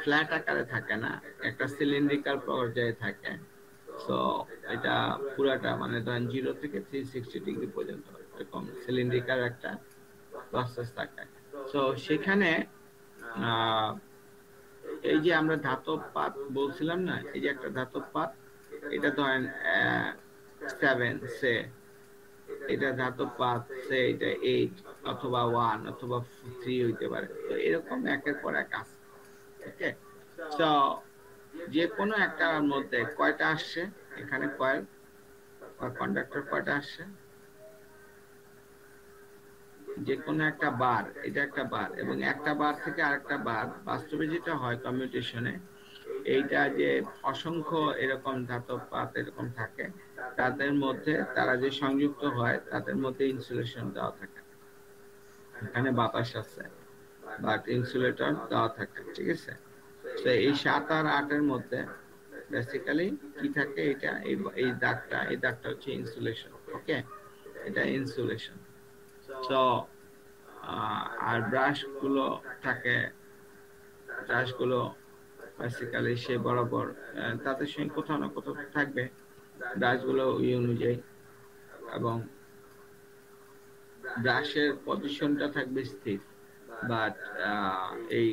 S1: ফ্ল্যাট আকারে থাকে না, একটা সিলিন্ড্রিক্যাল পর্যায়ে থাকে। সো এটা পুরাটা মানে ধরেন 0 থেকে 360 ডিগ্রি পর্যন্ত এরকম সিলিন্ড্রিক্যাল একটা প্রসেস থাকে। সো সেখানে এই যে আমরা ধাতব পাত বলছিলাম না, এই যে একটা ধাতব পাত, এটা ধরেন 7 সে, এটা ধাতব পাত সে, এটা 8 অথবা 1 অথবা 3 হইতে পারে। তো এরকম একের পর এক আছে, ওকে। তো যে কোনো একটার মধ্যে কয়টা আসছে এখানে কয়েল বা কন্ডাক্টর কয়টা আসছে, যে কোনো একটা বার, এটা একটা বার, এবং একটা বার থেকে আরেকটা বার বাস্তবে যেটা হয় কমিউটেশনে, এইটা যে অসংখ্য এরকম ধাতব পাত এরকম থাকে, তাদের মধ্যে তারা যে সংযুক্ত হয় তাদের মধ্যে ইনসুলেশন দেওয়া থাকে, এখানে বাতাস আছে বাট ইনসুলেটর দেওয়া থাকে, ঠিক আছে। তো এই 7 আর 8 এর মধ্যে বেসিক্যালি কি থাকে, এটা এই দাগটা হচ্ছে ইনসুলেশন, ওকে, এটা ইনসুলেশন। তো আর ব্রাশ গুলো থাকে, ব্রাশগুলো বেসিক্যালি সে বরাবর তাদের সঙ্গে কোথাও না কোথাও থাকবে ব্রাশগুলো ওই অনুযায়ী, এবং ব্রাশের পজিশনটা থাকবে স্থির, বাট এই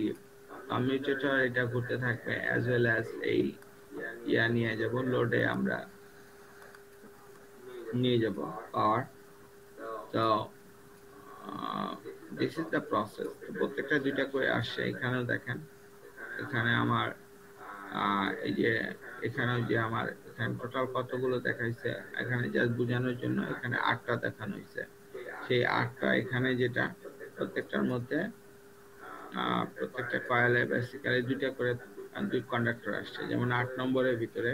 S1: কমিউটেটর এটা ঘুরতে থাকবে অ্যাজ ওয়েল অ্যাজ এই নিয়ে যাব লোডে, আমরা নিয়ে যাব পাওয়ার। তো দিস ইজ দ্য প্রসেস। প্রত্যেকটা 2টা করে আসছে। এখানেও দেখেন, এখানে আমার এই যে এখানে যে আমার এখানে টোটাল কতগুলো দেখাইছে, এখানে জাস্ট বোঝানোর জন্য এখানে 8টা দেখানো হয়েছে। সেই 8টা এখানে যেটা প্রত্যেকটার মধ্যে প্রত্যেকটা কয়েলে বেসিক্যালি 2টা করে 2 কন্ডাক্টর আসছে। যেমন 8 নম্বরের ভিতরে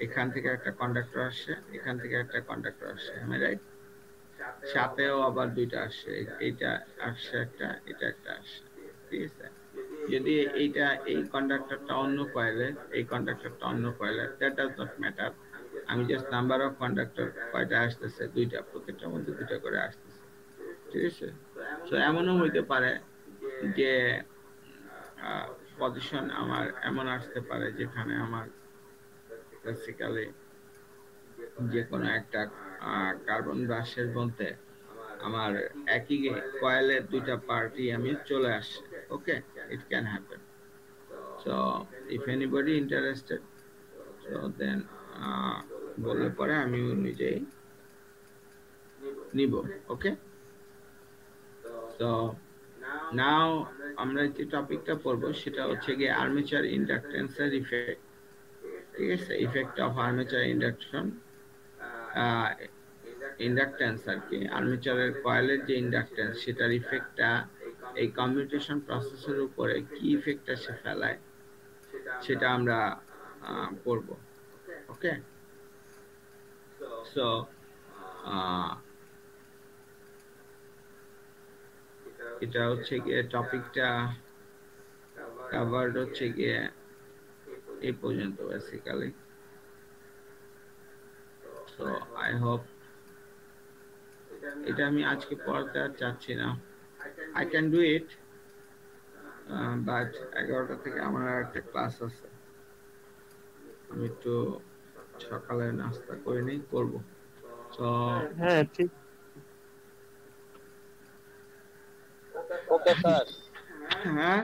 S1: এখান থেকে একটা কন্ডাক্টর আসছে, এখান থেকে একটা কন্ডাক্টর আসছে, আমি রাইট? সাথেও আবার 2টা আসছে, এইটা আসছে একটা, এটা একটা আসছে, ঠিক আছে? যদি এইটা এই কন্ডাক্টরটা অন্য কয়েলের, এই কন্ডাক্টরটা অন্য কয়েলের, দ্যাট ডাজ নট ম্যাটার। আমি জাস্ট নাম্বার অফ কন্ডাক্টর কয়টা আসতেছে, 2টা, প্রত্যেকটার মধ্যে 2টা করে আসতেছে, ঠিক আছে? তো এমনও হইতে পারে যে পজিশন আমার এমন আসতে পারে যেখানে আমার বেসিক্যালি যে কোনো একটা কার্বন ব্রাশের মধ্যে আমার একই কয়েলের 2টা পার্টি আমি চলে আসছে। Okay, it can happen. So if anybody interested, so then বললে পরে আমি নিজেই নিব। ওকে, সো নাও আমরা যে টপিকটা পড়বো সেটা হচ্ছে গিয়ে আর্মেচার ইন্ডাকটেন্সের ইফেক্ট, ঠিক আছে? Effect of armature induction, inductance আর কি, আর্মেচারের কয়েলের যে ইন্ডাকটেন্স সেটার ইফেক্টটা এই কমিউটেশন প্রসেসের উপরে কি ইফেক্টটা সে ফেলায় সেটা আমরা পড়ব। ওকে, সো এটা হচ্ছে গিয়ে টপিকটা কভারড হচ্ছে গিয়ে এই পর্যন্ত বেসিক্যালি। সো আই হোপ, এটা আমি আজকে পড়াতে আর চাচ্ছি না, I can do it, but 11টা থেকে আমার একটা ক্লাস আছে, আমি একটু সকালে নাস্তা করে নেই, করবো। তো
S2: হ্যাঁ ঠিক।
S4: Okay sir.
S1: হ্যাঁ